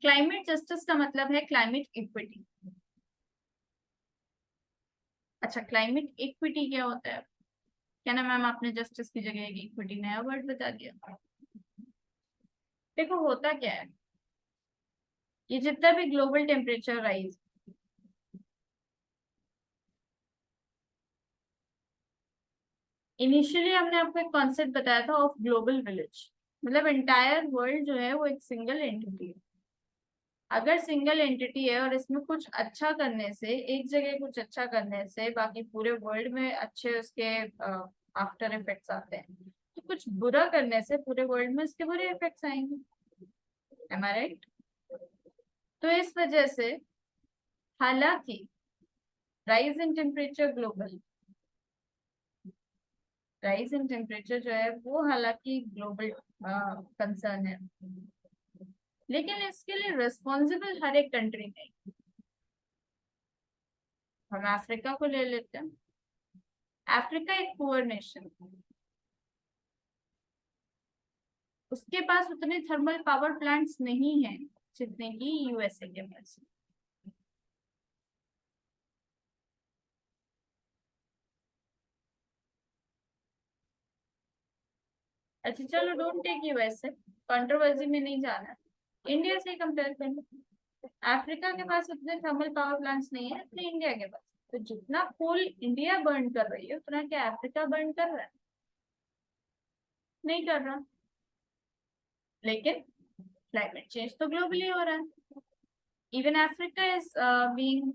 क्लाइमेट जस्टिस का मतलब है क्लाइमेट इक्विटी। अच्छा, क्लाइमेट इक्विटी क्या होता है? क्या ना मैम, आपने जस्टिस की जगह एक इक्विटी नया वर्ड बता दिया। देखो होता क्या है, ये जितना भी ग्लोबल टेम्परेचर राइज, इनिशियली हमने आपको एक कॉन्सेप्ट बताया था ऑफ ग्लोबल विलेज, मतलब एंटायर वर्ल्ड जो है वो एक सिंगल एंटिटी है। अगर सिंगल एंटिटी है और इसमें कुछ अच्छा करने से, एक जगह कुछ अच्छा करने से बाकी पूरे वर्ल्ड में अच्छे उसके आफ्टर इफेक्ट्स आते हैं, तो कुछ बुरा करने से पूरे वर्ल्ड में इसके बुरे इफेक्ट्स आएंगे। एम आई राइट? तो इस वजह से हालांकि rise in temperature global, rise in temperature जो है वो हालांकि ग्लोबल कंसर्न है, लेकिन इसके लिए रिस्पॉन्सिबल हर एक कंट्री नहीं। हम अफ्रीका को ले लेते हैं। अफ्रीका एक पुअर नेशन, उसके पास उतने थर्मल पावर प्लांट्स नहीं है जितने की यूएसए के पास। अच्छा चलो, डोंट टेक यूएसए, कंट्रोवर्सी में नहीं जाना, इंडिया से कंपेयर करना। अफ्रीका के पास उतने थर्मल पावर प्लांट्स नहीं है जितने इंडिया के पास। तो जितना कोल इंडिया बर्न कर रही है, उतना क्या अफ्रीका बर्न कर रहा है? नहीं कर रहा। लेकिन क्लाइमेट चेंज तो ग्लोबली हो रहा है, even Africa is being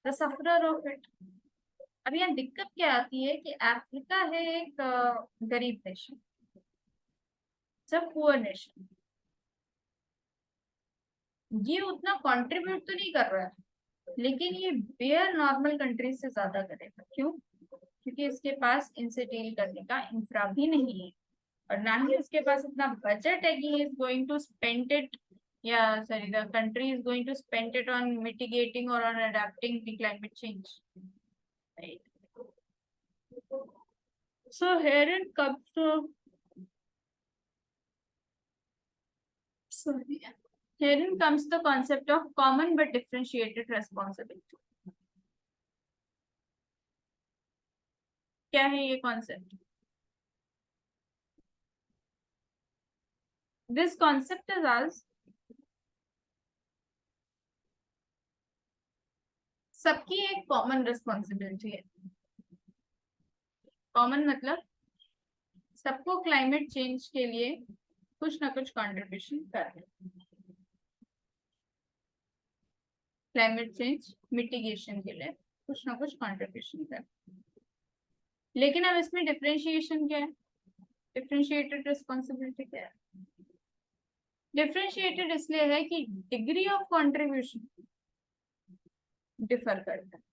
the sufferer of it. अब यहाँ दिक्कत क्या आती है कि अफ्रीका है एक गरीब नेशन, सब पुअर नेशन, ये उतना कंट्रीब्यूट तो नहीं कर रहा है, लेकिन ये बेयर नॉर्मल कंट्रीज से ज्यादा करेगा। क्यों? क्योंकि इसके पास इनसे डील करने का इंफ्रा भी नहीं है, और ना ही इसके पास इतना बजट है कि is going to spend it, या sorry the country is going to spend it on mitigating और on adapting the climate change, right? So here it comes to, sorry, herein comes the concept of common but differentiated responsibility. क्या है ये concept? This concept is आज सबकी एक common responsibility है। Common मतलब सबको क्लाइमेट चेंज के लिए कुछ ना कुछ कंट्रीब्यूशन करना, क्लाइमेट चेंज मिटिगेशन के लिए कुछ ना कुछ कंट्रीब्यूशन करना। लेकिन अब इसमें डिफरेंशिएशन क्या है? डिफरेंशिएटेड रिस्पॉन्सिबिलिटी क्या है? डिफरेंशिएटेड इसलिए है कि डिग्री ऑफ कंट्रीब्यूशन डिफर करता है।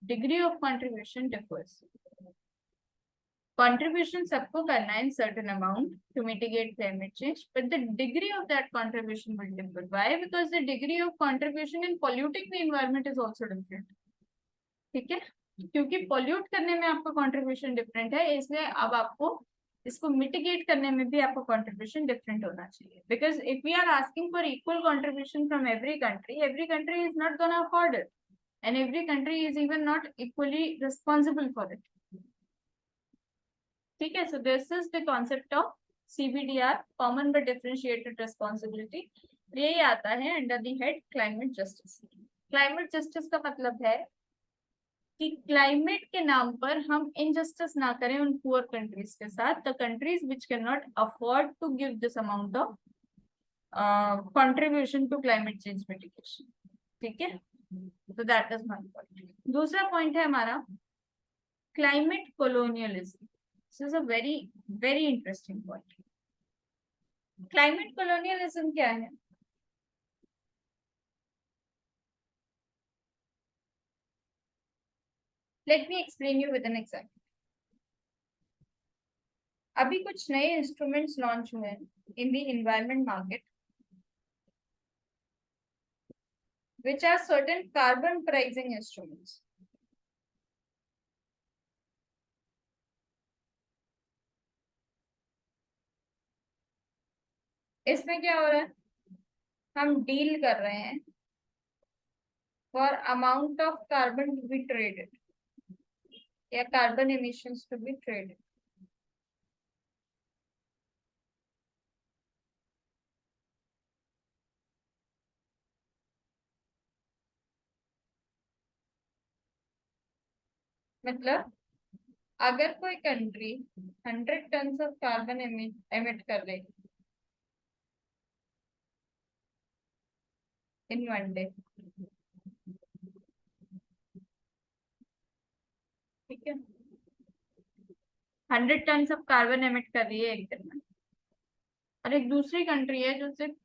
Degree of contribution differs. Contribution सबको करना है in certain amount to mitigate climate change, but the degree of that contribution will differ. Why? Because the degree of contribution in polluting the environment is also different, ठीक है? क्योंकि pollute करने में आपका contribution different है, इसलिए अब आपको इसको मिटिगेट करने में भी आपका कंट्रीब्यूशन डिफरेंट होना चाहिए, because if we are asking for equal contribution from every country is not gonna afford it, and every country is even not equally responsible for it. ठीक है, so this is the concept of CBDR, common but differentiated responsibility. यही आता है under the head climate justice. Climate justice का मतलब है कि climate के नाम पर हम इनजस्टिस ना करें उन पुअर कंट्रीज के साथ, the countries which can not afford to give this amount of contribution to climate change mitigation. ठीक है, तो दैट इज वन पॉइंट. दूसरा पॉइंट है हमारा climate colonialism. This is a very very interesting point. Climate colonialism क्या है? Let me explain you with an example. अभी कुछ नए इंस्ट्रूमेंट्स लॉन्च हुए हैं in the environment market which are certain carbon pricing instruments. इसमें क्या हो रहा है? हम डील कर रहे हैं for amount of carbon to be traded या carbon emissions to be traded. मतलब अगर कोई country 100 ton of carbon emit कर रही इन वन डे, ठीक है, 100 टन ऑफ कार्बन एमिट कर रही है एक दिन में, और एक दूसरी कंट्री है जो सिर्फ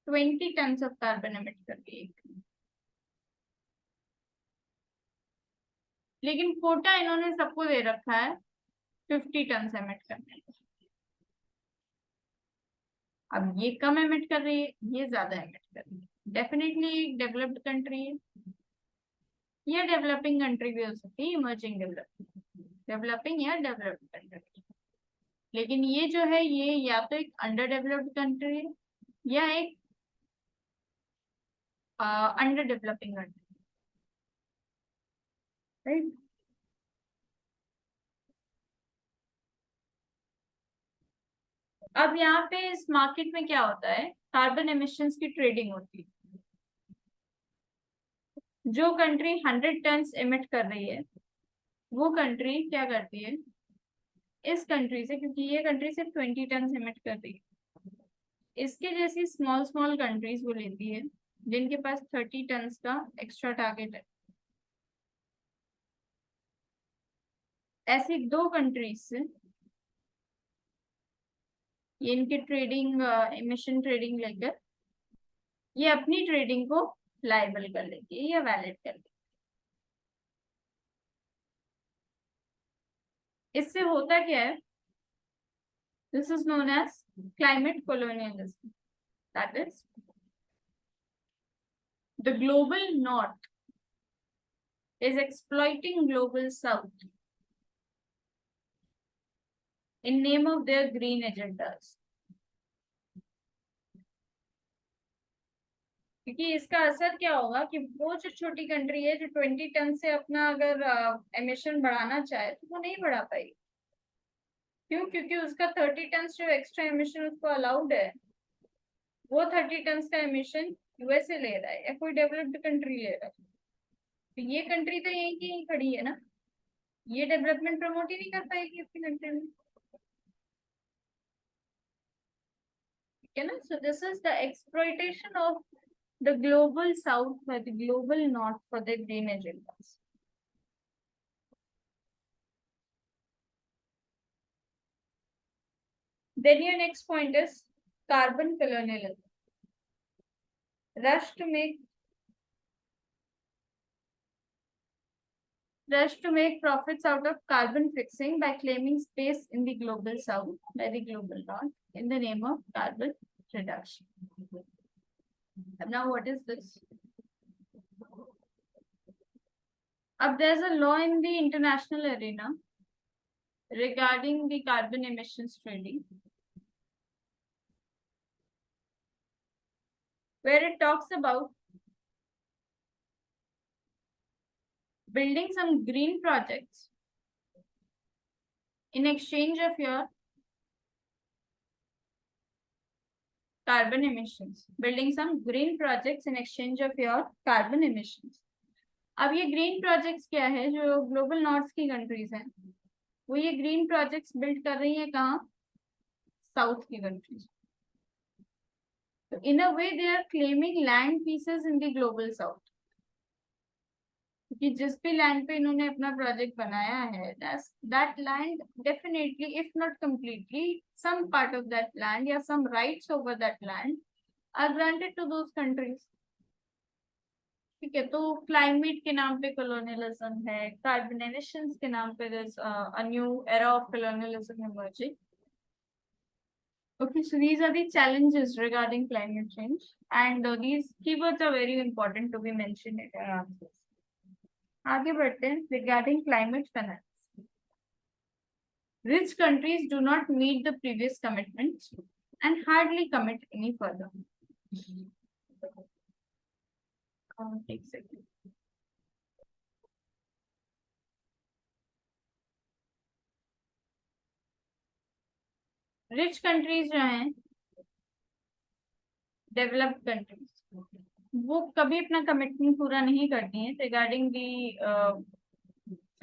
20 टन ऑफ कार्बन एमिट कर रही है एक दिन में. लेकिन कोटा इन्होंने सबको दे रखा है 50 टन एमिट करने. अब ये कम एमिट कर रही है, ये ज्यादा एमिट कर रही है. डेफिनेटली डेवलप्ड कंट्री है, या डेवलपिंग कंट्री भी हो सकती है, इमर्जिंग डेवलपिंग या डेवलप्ड कंट्री. लेकिन ये जो है ये या तो एक अंडर डेवलप्ड कंट्री है या एक अंडर डेवलपिंग कंट्री, राइट. अब यहाँ पे इस मार्केट में क्या होता है, कार्बन एमिशंस की ट्रेडिंग होती है. जो कंट्री 100 टन एमिट कर रही है वो कंट्री क्या करती है इस कंट्री से, क्योंकि ये कंट्री सिर्फ 20 टन एमिट कर रही है, इसके जैसी स्मॉल स्मॉल कंट्रीज वो लेती है जिनके पास 30 टन का एक्स्ट्रा टारगेट है. ऐसी दो कंट्रीज से ये इनकी ट्रेडिंग एमिशन ट्रेडिंग लेकर ये अपनी ट्रेडिंग को लायबल कर लेती है या वैलिड कर लेती है. इससे होता क्या है, this is known as climate colonialism. That is, the global north is exploiting global south in name of their green agendas. क्योंकि इसका असर क्या होगा कि वो जो छोटी कंट्री है जो 20 टन से अपना अगर एमिशन बढ़ाना चाहे तो वो नहीं बढ़ा पाएगी. क्यों? क्योंकि उसका 30 टन जो एक्स्ट्रा एमिशन उसको अलाउड है वो 30 टन का एमिशन यूएसए ले रहा है या कोई डेवलप्ड कंट्री ले रहा है. तो ये कंट्री तो यहीं की यहीं खड़ी है ना, ये डेवलपमेंट प्रमोट ही नहीं कर पाएगी अपनी कंट्री में, ठीक है ना. सो this is the exploitation of the global south by the global north for their green agendas. Then your next point is carbon colonialism. Rush to make profits out of carbon fixing by claiming space in the global south by the global north in the name of carbon reduction. Now what is this? There's a law in the international arena regarding the carbon emissions trading, where it talks about building some green projects in exchange of your carbon emissions. Building some green projects in exchange of your carbon emissions. अब ये green projects क्या है, जो global north की countries हैं वो ये green projects build कर रही है कहाँ, साउथ की कंट्रीज. तो in a way they are claiming land pieces in the global south, कि जिस भी लैंड पे इन्होंने अपना प्रोजेक्ट बनाया है, that land definitely if not completely some part of that land या some rights over that land are granted to those countries. ठीक है, तो क्लाइमेट के नाम पे कॉलोनियलिज्म है, कार्बन एमिशंस के नाम पे a new era of colonialism emerging. Okay, so these are the challenges regarding climate change, and these keywords are very important to be mentioned in your answers. आगे बढ़ते हैं. Regarding climate finance, rich countries do not meet the previous commitments and hardly commit any further. Take a second. Rich countries जो हैं, developed countries, वो कभी अपना commitment पूरा नहीं करती हैं regarding the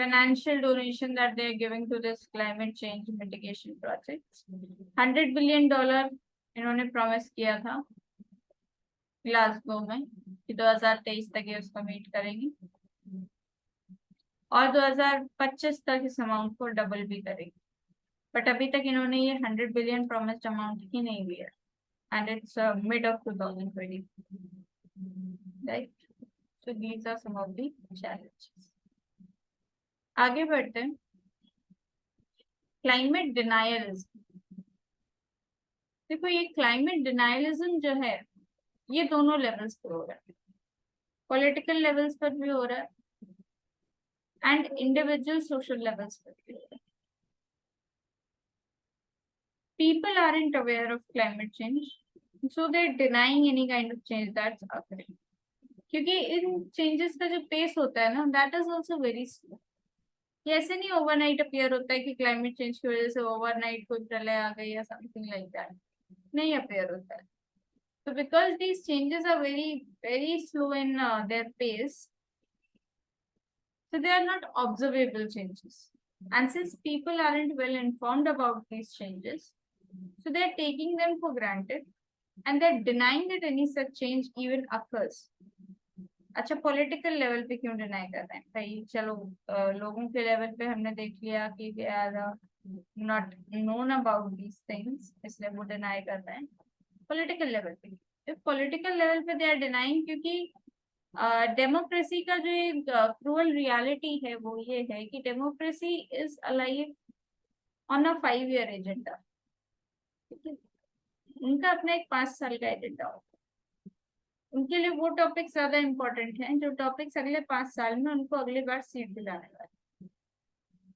financial donation that they are giving to this climate change mitigation projects. $100 billion इन्होंने प्रॉमिस किया था ग्लासगो में कि 2023 तक ये उसको मीट करेंगी और 2025 तक इस अमाउंट को डबल भी करेगी. बट अभी तक इन्होंने ये 100 बिलियन प्रॉमिस्ड अमाउंट ही नहीं दिया, and it's mid of 2020, right. So these are some of the challenges. आगे बढ़ते हैं. Climate denialism. देखो, ये क्लाइमेट डिनायलिज्म जो है ये दोनों लेवल्स पर हो रहा है. पॉलिटिकल लेवल्स पर भी हो रहा है एंड इंडिविजुअल सोशल लेवल्स पर भी हो रहा है. People aren't aware of climate change, so they're denying any kind of change that's occurring. क्योंकि इन चेंजेस का जो पेस होता है ना, that is also very slow. ये ऐसे नहीं ओवरनाइट अपियर होता है कि क्लाइमेट चेंज की वजह से ओवरनाइट कोई प्रलय आ गई या समथिंग लाइक दैट, नहीं अपियर होता है. So because these changes are very slow in their pace, so they are not observable changes. And since people aren't well informed about these changes, so they are taking them for granted and they're denying that any such change even occurs. अच्छा, political level पे क्यों deny कर रहे हैं भाई? चलो लोगों के लेवल पे हमने देख लिया कि they are not known about these things, इसलिए वो डिनाई कर रहे हैं. पॉलिटिकल लेवल पे, पॉलिटिकल लेवल पे दे आर डिनाइंग क्योंकि डेमोक्रेसी का जो एक क्रूअल रियलिटी है वो ये है कि democracy is alive on a 5-year agenda. उनका अपना एक 5 साल का एजेंडा होता है. उनके लिए वो टॉपिक ज्यादा इम्पोर्टेंट हैं जो टॉपिक्स अगले 5 साल में उनको अगली बार सीट दिलाने वाले.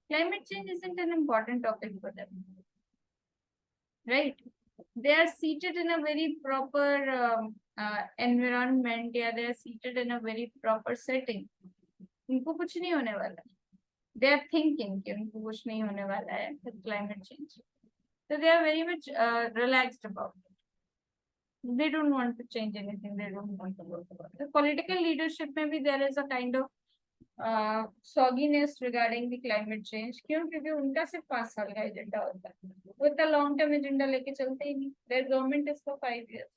Climate change isn't an important topic for them, right? They are seated in a very proper environment, या they are seated in a very proper setting. उनको कुछ नहीं होने वाला. They are thinking कि उनको कुछ नहीं होने वाला है with climate change. So they are very much relaxed about it. They don't want to change anything. They don't want to work about it. The political leadership में भी there is a kind of sogginess regarding the climate change. क्यों? क्योंकि उनका सिर्फ 5 साल का agenda होता है, वो इतना लॉन्ग टर्म एजेंडा लेके चलते ही नहीं. Their government is for 5 years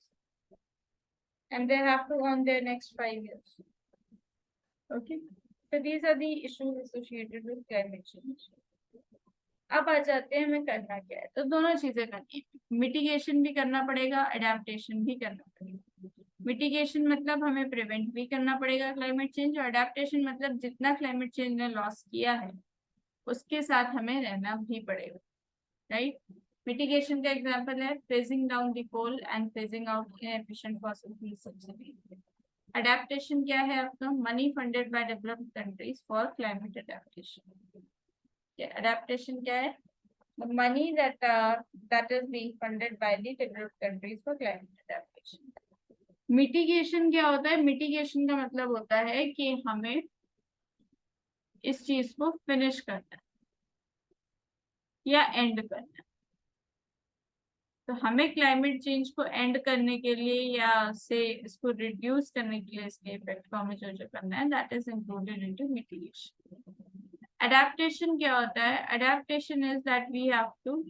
and they have to earn their next 5 years. Okay, so these are the issues associated with climate change. अब आ जाते हैं हमें करना क्या है. तो दोनों चीजें करनी है. मिटिगेशन भी करना पड़ेगा, अडेप्टेशन भी करना पड़ेगा. मिटिगेशन मतलब हमें प्रिवेंट भी करना पड़ेगा क्लाइमेट चेंज, और अडेप्टेशन मतलब जितना क्लाइमेट चेंज ने लॉस किया है उसके साथ हमें रहना भी पड़ेगा, राइट. मिटिगेशन का एग्जांपल है phasing down the coal and phasing out inefficient fossil fuel subsidy. Adaptation क्या है आपका? Money funded by developed countries for climate adaptation. Adaptation क्या है? The money that is being funded by the developed countries for climate adaptation. Mitigation क्या होता है? Mitigation का मतलब होता है कि हमें इस चीज को फिनिश करना है या एंड करना है। तो हमें क्लाइमेट चेंज को एंड करने के लिए या से इसको रिड्यूस करने के लिए इसके इफेक्ट को हमें जो जो करना है, that is included into mitigation. Adaptation क्या होता है? Adaptation is that we have to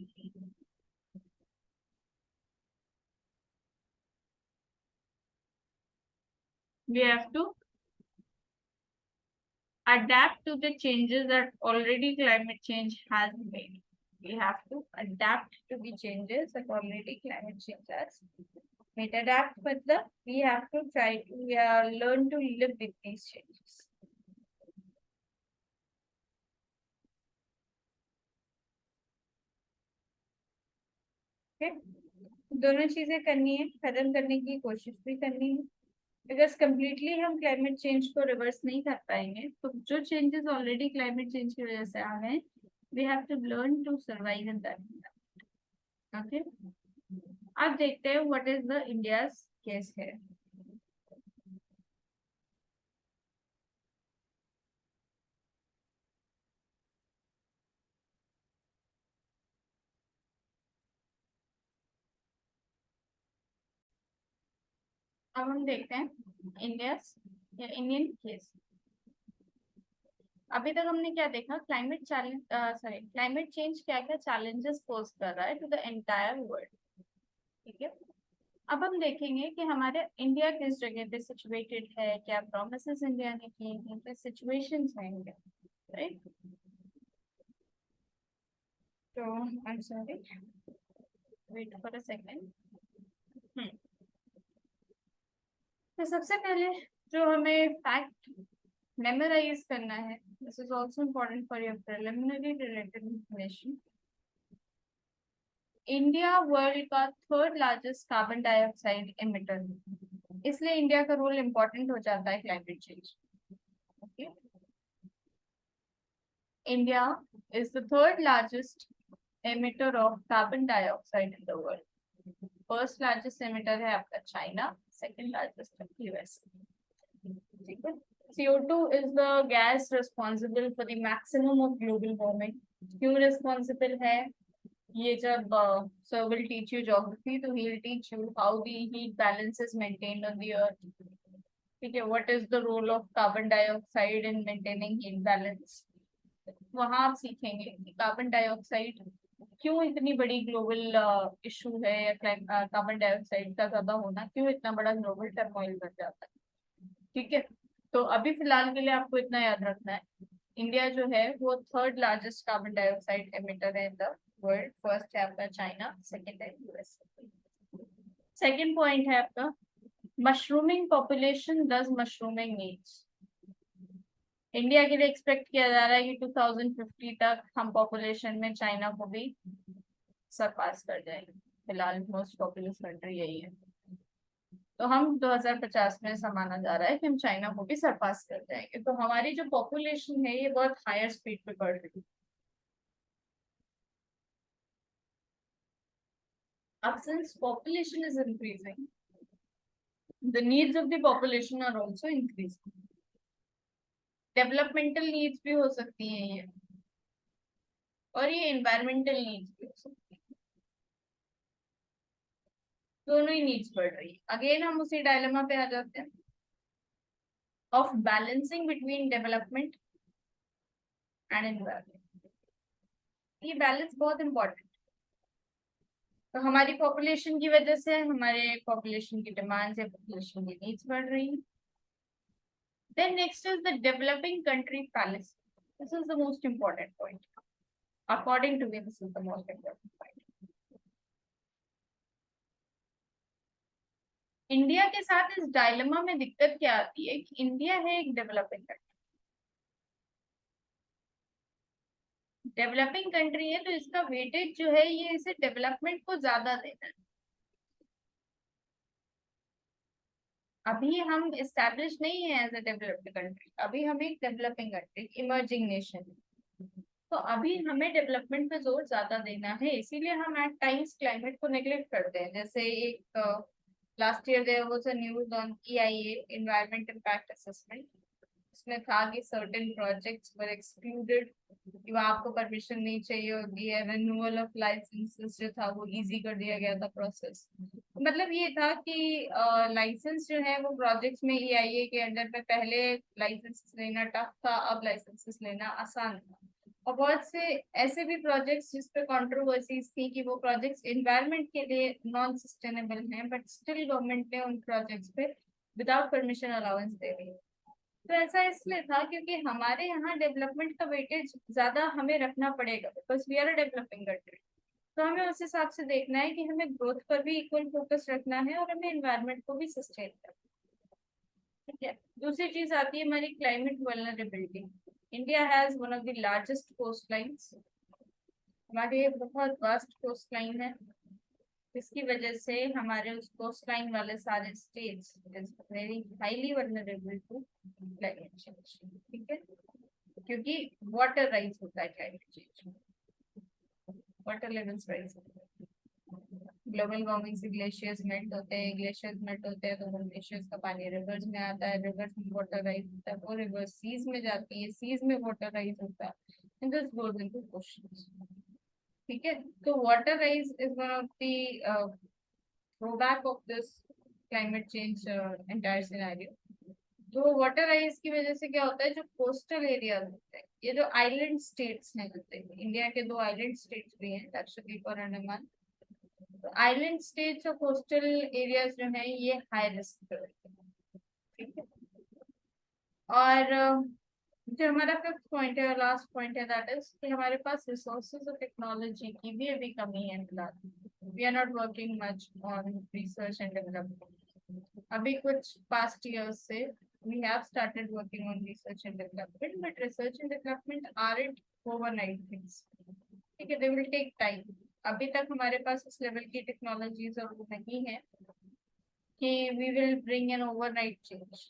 adapt to the changes that already climate change has made. We have to adapt to the changes that already climate change has made. Adapt with the, we have to try to learn to live with these changes. Okay? दोनों चीजें करनी है, खत्म करने की कोशिश भी करनी है, बिकॉज कम्प्लीटली हम क्लाइमेट चेंज को रिवर्स नहीं कर पाएंगे। तो जो चेंजेस ऑलरेडी क्लाइमेट चेंज की वजह से आ गए, we have to learn to survive in that. Okay, अब देखते हैं what is the India's case है। अब हम देखते हैं इंडियाज या इंडियन केस। अभी तक हमने क्या देखा? Climate challenge, sorry, climate change क्या क्या चैलेंजेस पोज कर रहा है टू द एंटायर वर्ल्ड। ठीक है, अब हम देखेंगे कि हमारे इंडिया किस जगह पे सिचुएटेड है, क्या प्रोमिसेस इंडिया ने किए हैं, क्या सिचुएशंस हैं इंडिया, राइट? तो I am sorry, wait for a second. तो सबसे पहले जो हमें फैक्ट मेमोराइज करना है, this is also important for your preliminary related information. India world का third largest carbon dioxide emitter है, इसलिए इंडिया का रोल इम्पोर्टेंट हो जाता है climate change. Okay, India is the third largest emitter of carbon dioxide in the world. First largest emitter है आपका China, second largest है यूएस। ठीक है, CO2 is the gas responsible for the maximum of global warming. क्यों responsible है? ये जब sir will teach you geography, तो he will teach you how the heat balance is maintained on the earth. ठीक है, what is the role of carbon dioxide in maintaining heat balance? वहां आप सीखेंगे कि कार्बन डाइऑक्साइड क्यों इतनी बड़ी ग्लोबल इशू है, या कार्बन डाइऑक्साइड का ज्यादा होना क्यों इतना बड़ा ग्लोबल टर्मोइल बन जाता है। ठीक है, तो अभी फिलहाल के लिए आपको इतना याद रखना है, इंडिया जो है वो third largest carbon dioxide emitter है इन द वर्ल्ड। फर्स्ट है आपका चाइना, सेकंड है यूएस। सेकंड पॉइंट है आपका मशरूमिंग पॉपुलेशन दस मशरूमिंग नीड्स। इंडिया के लिए एक्सपेक्ट किया जा रहा है कि 2050 तक हम पॉपुलेशन में चाइना को भी सरपास कर जाएंगे। फिलहाल मोस्ट पॉपुलस कंट्री यही है, तो हम 2050 में ऐसा माना जा रहा है कि हम चाइना को भी सरपास कर जाएंगे। तो हमारी जो पॉपुलेशन है ये बहुत हायर स्पीड पे बढ़ रही है। अब since population is increasing, the needs of the population are also increasing. Developmental needs भी हो सकती हैं ये, और ये एनवायरमेंटल नीड्स भी हो सकती है। दोनों ही नीड्स बढ़ रही है। अगेन हम उसी डायलेमा पे आ जाते हैं of balancing between development and environment. ये बैलेंस बहुत इंपॉर्टेंट। तो हमारी पॉपुलेशन की वजह से हमारे पॉपुलेशन की डिमांड्स या पॉपुलेशन की नीड्स बढ़ रही है। Then next is the developing country palace. This is the most important point, according to me this is the most important point. India के साथ इस डायलेमा में दिक्कत क्या आती है कि इंडिया है एक डेवलपिंग कंट्री, डेवलपिंग कंट्री है, तो इसका वेटेज जो है ये इसे डेवलपमेंट को ज्यादा देना है। अभी हम एस्टेब्लिश नहीं है एज अ डेवलप्ड कंट्री, अभी हम एक डेवलपिंग कंट्री, इमर्जिंग नेशन। तो अभी हमें डेवलपमेंट पे जोर ज्यादा देना है, इसीलिए हम एट टाइम्स क्लाइमेट को नेग्लेक्ट करते हैं। जैसे एक last year there was a news on EIA, environment impact assessment. उसमें था कि सर्टेन प्रोजेक्ट्स वर एक्सक्लूडेड, कि वहाँ आपको परमिशन नहीं चाहिए होती है। रिन्यूअल ऑफ लाइसेंसेस जो था वो इजी कर दिया गया था प्रोसेस। मतलब ये था कि लाइसेंस जो है वो प्रोजेक्ट्स में EIA के अंडर में पहले लाइसेंस लेना टफ था, अब लाइसेंसेस लेना आसान था। और बहुत से ऐसे भी प्रोजेक्ट्स जिस पे कंट्रोवर्सीज थी कि वो प्रोजेक्ट्स एनवायरनमेंट के लिए नॉन सस्टेनेबल हैं, बट स्टिल गवर्नमेंट ने उन प्रोजेक्ट्स पे विदाउट परमिशन अलाउंस दे दी। तो ऐसा इसलिए था क्योंकि हमारे यहाँ डेवलपमेंट का वेटेज ज्यादा हमें रखना पड़ेगा, because we are a developing country. तो हमें उस हिसाब से देखना है कि हमें ग्रोथ पर भी इक्वल फोकस रखना है और हमें एनवायरनमेंट को भी सस्टेन करना है। ठीक है, दूसरी चीज आती है हमारी climate vulnerability. India has one of the largest coast lines. हमारे बहुत वास्ट कोस्ट लाइन है, जिसकी वजह से हमारे उस कोस्ट लाइन वाले सारे states is very highly vulnerable to climate change. ठीक है, क्योंकि वाटर राइज होता है क्लाइमेट चेंज में, वाटर लेवल्स राइज होते हैं। ग्लोबल वार्मिंग से ग्लेशियर्स मेल्ट होते हैं, ग्लेशियर्स मेल्ट होते हैं तो वो ग्लेशियर्स का पानी रिवर्स में आता है, रिवर्स में वाटर राइज होता है, वो रिवर्स सीज में जाती है, सीज में वाटर राइज होता है, and this goes into oceans. ठीक है, तो water rise is one of the throwback of this climate change entire scenario। तो वाटर राइज की वजह से क्या होता है, जो कोस्टल एरियाज होते हैं, ये जो आइलैंड स्टेट्स हैं, होते हैं इंडिया के दो आइलैंड स्टेट्स भी हैं, लक्षद्वीप और अंडमान। तो आइलैंड स्टेट्स और कोस्टल एरियाज जो हैं ये हाई रिस्क पे होते हैं। ठीक है, और जो हमारा फिफ्थ पॉइंट है और लास्ट पॉइंट है, दैट इज कि हमारे पास रिसोर्सेज और टेक्नोलॉजी की भी अभी कमी है फिलहाल। We are not working much on research and development. अभी कुछ पास्ट ईयर्स से we have started working on research and development, but research and development aren't overnight things। ठीक है, they will take time। अभी तक हमारे पास उस लेवल की टेक्नोलॉजीज और वो नहीं है कि we will bring an overnight change।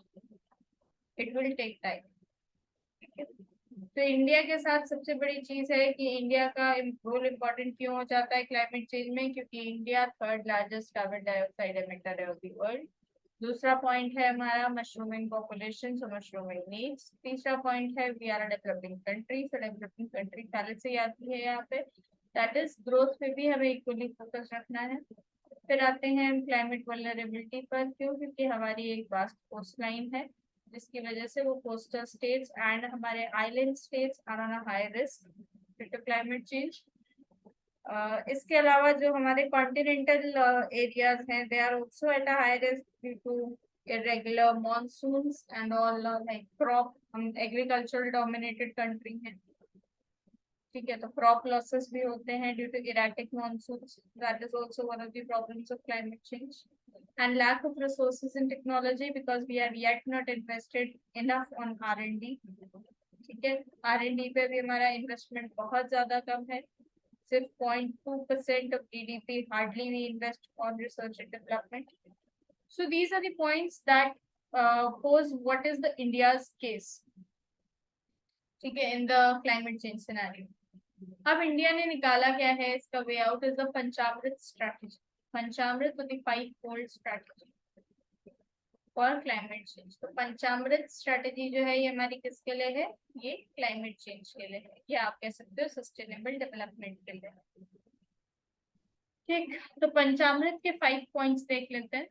it will take time। ठीक है, तो इंडिया के साथ सबसे बड़ी चीज है कि इंडिया का रोल इम्पोर्टेंट क्यों हो जाता है क्लाइमेट चेंज में, क्योंकि India third largest carbon dioxide emitter है ऑफ द वर्ल्ड। दूसरा पॉइंट है हमारा mushrooming population, so mushrooming needs. तीसरा पॉइंट है we are a developing country, so developing country पहले से ही आती है यहाँ पे, दैट इज ग्रोथ पे भी हमें इक्वली फोकस रखना है। फिर आते हैं क्लाइमेट वल्नरेबिलिटी पर, क्यों, क्योंकि हमारी एक वास्ट कोस्ट लाइन है, जिसकी वजह से वो कोस्टल स्टेट्स एंड हमारे island states are on a high risk due to climate change. इसके अलावा जो हमारे कॉन्टिनेंटल एरियाज हैं, they are also at a high risk due to irregular monsoons and all, like crop, हम agricultural dominated country हैं। ठीक है, तो क्रॉप लॉसेस भी होते हैं due to erratic monsoons, that is also one of the problems of climate change. And lack of resources in technology, because we have yet not invested enough on R&D। ठीक है, R&D पे भी हमारा investment बहुत ज्यादा कम है, सिर्फ 0.2% of GDP hardly we invest on research and development. So these are the points that pose what is the India's case। ठीक है, in the climate change scenario. अब इंडिया ने निकाला क्या है इसका way out, is the Panchamrit strategy. Panchamrit तो the 5-fold strategy for climate change. तो पंचामृत स्ट्रैटेजी जो है ये हमारी किसके लिए है, ये क्लाइमेट चेंज के लिए है, या आप कह सकते हो सस्टेनेबल डेवलपमेंट के लिए। ठीक, तो पंचामृत के 5 पॉइंट्स देख लेते हैं।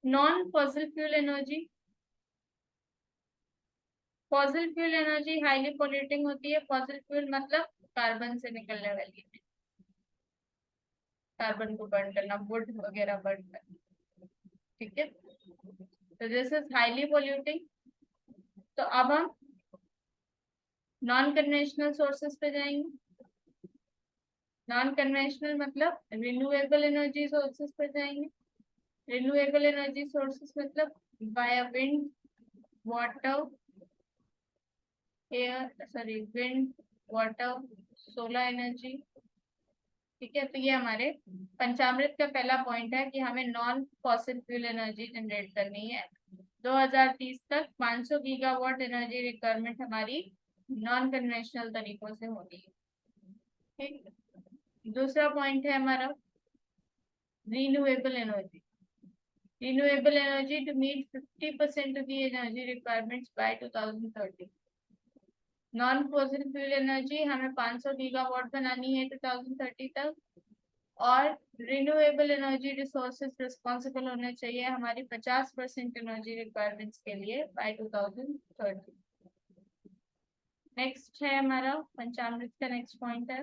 Non fossil fuel energy. Fossil fuel energy highly polluting होती है। फॉसिल फ्यूल मतलब कार्बन से निकलने वाली, कार्बन को बर्न करना, वुड वगैरह बर्न करना। ठीक है, तो दिस इज हाईली पोल्यूटिंग। तो अब हम नॉन कन्वेंशनल सोर्सेस पे जाएंगे। नॉन कन्वेंशनल मतलब रिन्यूएबल एनर्जी सोर्सेस पे जाएंगे। रिन्यूएबल एनर्जी सोर्सेस मतलब by wind, water, air, sorry wind, water, solar energy. ठीक है, तो ये हमारे पंचामृत का पहला पॉइंट है कि हमें non fossil fuel energy generate करनी है। 2030 तक 500 गीगावाट एनर्जी रिक्वायरमेंट हमारी नॉन कन्वेंशनल तरीकों से होती है। ठीक, दूसरा पॉइंट है हमारा renewable energy. Renewable energy to meet 50% of the energy requirements by 2030. Non fossil fuel energy हमें 500 गीगावाट बनानी है 2030 तक, और रिन्यूएबल एनर्जी रिसोर्सेज रिस्पॉन्सिबल होने चाहिए हमारी 50% एनर्जी रिक्वायरमेंट्स के लिए बाय 2030। नेक्स्ट है हमारा पंचामृत का नेक्स्ट पॉइंट है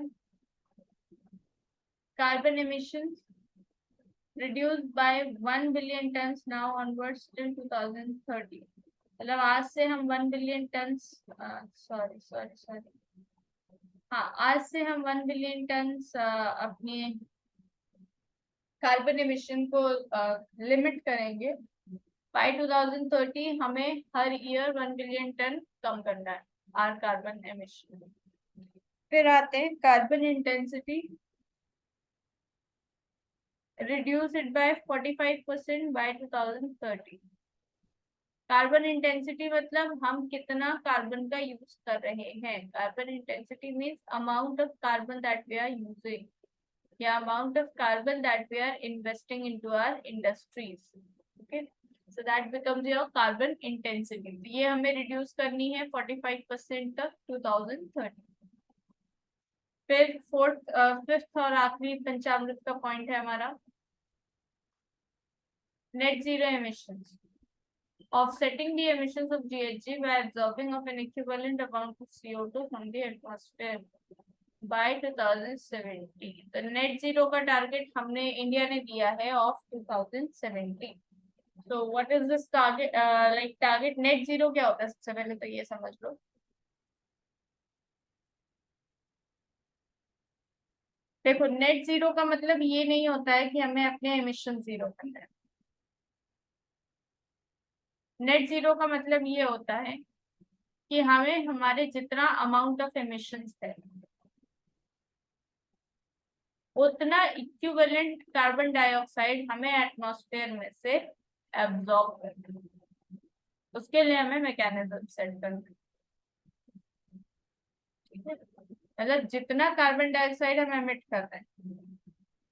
carbon emissions reduced by 1 billion tons now onwards till 2030। मतलब आज से हम 1 billion ton, sorry sorry sorry, हाँ आज से हम 1 बिलियन टन अपने कार्बन एमिशन को लिमिट करेंगे। बाय 2030 हमें हर ईयर 1 बिलियन टन कम करना है आर कार्बन एमिशन। फिर आते हैं carbon intensity, reduce it by 45% by 2030। Carbon intensity मतलब हम कितना कार्बन का यूज कर रहे हैं। Carbon intensity means amount of carbon that we are using या amount of carbon that we are investing into our industries. Okay, so that becomes your carbon intensity. ये हमें रिड्यूस करनी है 45% तक 2030। फिर फिफ्थ और आखिरी पंचामृत का पॉइंट है हमारा net zero emissions. Offsetting the emissions of GHG by absorbing of an equivalent amount of CO2 from the atmosphere by 2070। तो नेट जीरो का टारगेट हमने इंडिया ने दिया है ऑफ 2070। तो what is this target, like target net zero क्या होता है, सबसे पहले तो ये समझ लो। देखो नेट जीरो का मतलब ये नहीं होता है कि हमें अपने एमिशन जीरो करना है। नेट जीरो का मतलब ये होता है कि हमें हमारे जितना अमाउंट ऑफ एमिशंस है उतना इक्विवेलेंट कार्बन डाइऑक्साइड हमें एटमॉस्फेयर में से एब्जॉर्ब करना है। उसके लिए हमें मैकेनिज्म सेट करना है। ठीक है, मतलब जितना कार्बन डाइऑक्साइड हम एमिट कर रहे हैं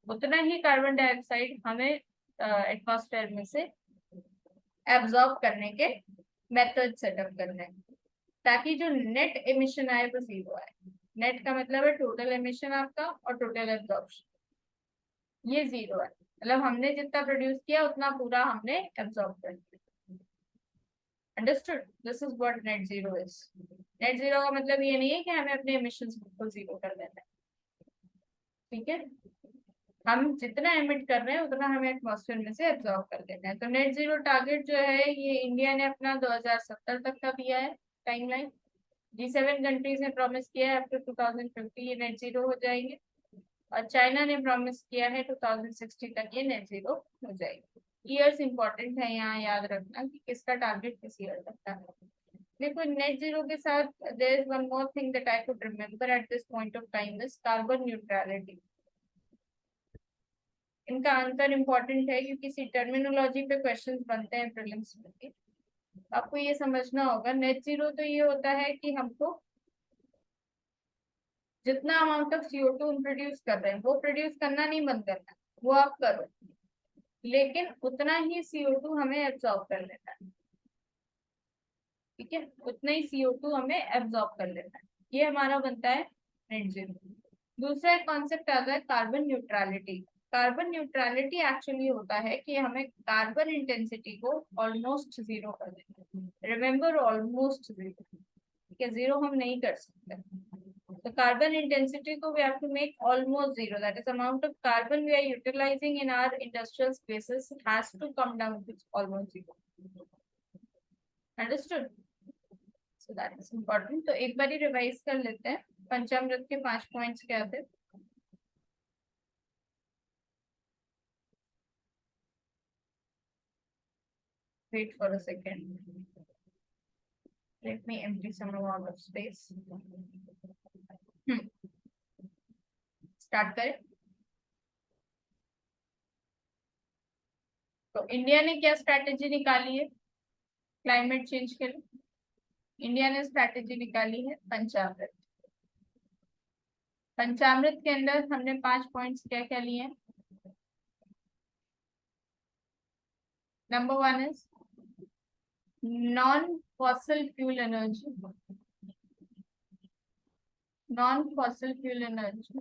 उतना ही कार्बन डाइऑक्साइड हमें एटमॉस्फेयर में से एब्जॉर्ब करने के मेथड सेटअप करने हैं, ताकि जो नेट एमिशन आए वो जीरो आए। नेट का मतलब है टोटल एमिशन आपका और टोटल एब्जॉर्प्शन, ये जीरो है। मतलब हमने जितना प्रोड्यूस किया उतना पूरा हमने एब्जॉर्ब कर लिया। Understood, this is what net zero is. Net zero का मतलब ये नहीं है कि हमें अपने एमिशंस बिल्कुल जीरो कर देना है। ठीक है, हम जितना एमिट कर रहे हैं उतना हमें एटमॉस्फेयर में से एब्जॉर्ब कर देना है। तो नेट जीरो टारगेट जो है ये इंडिया ने अपना 2070 तक का दिया है टाइमलाइन। G7 कंट्रीज ने प्रॉमिस किया है अप टू 2050 ये नेट जीरो हो जाएंगे, और चाइना ने प्रॉमिस किया है 2060 तक ये नेट जीरो हो जाएगी। ईयर्स इंपॉर्टेंट है यहाँ याद रखना कि किसका टारगेट किस ईयर तक का है। देखो नेट जीरो के साथ there is one more thing that I could remember at this point of time is carbon neutrality. इनका आंसर इंपॉर्टेंट है क्योंकि इसी टर्मिनोलॉजी पे क्वेश्चंस बनते हैं प्रीलिम्स में भी। आपको ये समझना होगा नेट जीरो तो ये होता है कि हमको जितना अमाउंट ऑफ CO2 हम प्रोड्यूस कर रहे हैं वो प्रोड्यूस करना नहीं बंद करना, वो आप करो, लेकिन उतना ही CO2 हमें एब्जॉर्ब कर लेना है। ठीक है, उतना ही CO2 हमें एब्जॉर्ब कर लेना है, ये हमारा बनता है नेट जीरो। दूसरा एक कॉन्सेप्ट आता है carbon neutrality. Carbon neutrality actually होता है कि हमें कार्बन इंटेंसिटी को ऑलमोस्ट जीरो कर देना है। रिमेम्बर ऑलमोस्ट जीरो, ठीक है, जीरो हम नहीं कर सकते। So carbon intensity को we have to make almost zero. That is amount of carbon we are utilizing in our industrial spaces has to come down to almost zero. Understood? So that is important. तो एक बार ही revise कर लेते हैं पंचामृत के 5 points क्या थे। Wait for a second. Let me empty some amount of space. Start करें। तो इंडिया ने क्या स्ट्रेटेजी निकाली है क्लाइमेट चेंज के लिए? इंडिया ने स्ट्रैटेजी निकाली है पंचामृत। पंचामृत के अंदर हमने 5 पॉइंट्स क्या क्या लिए हैं। Number 1 is non fossil fuel energy. Non fossil fuel energy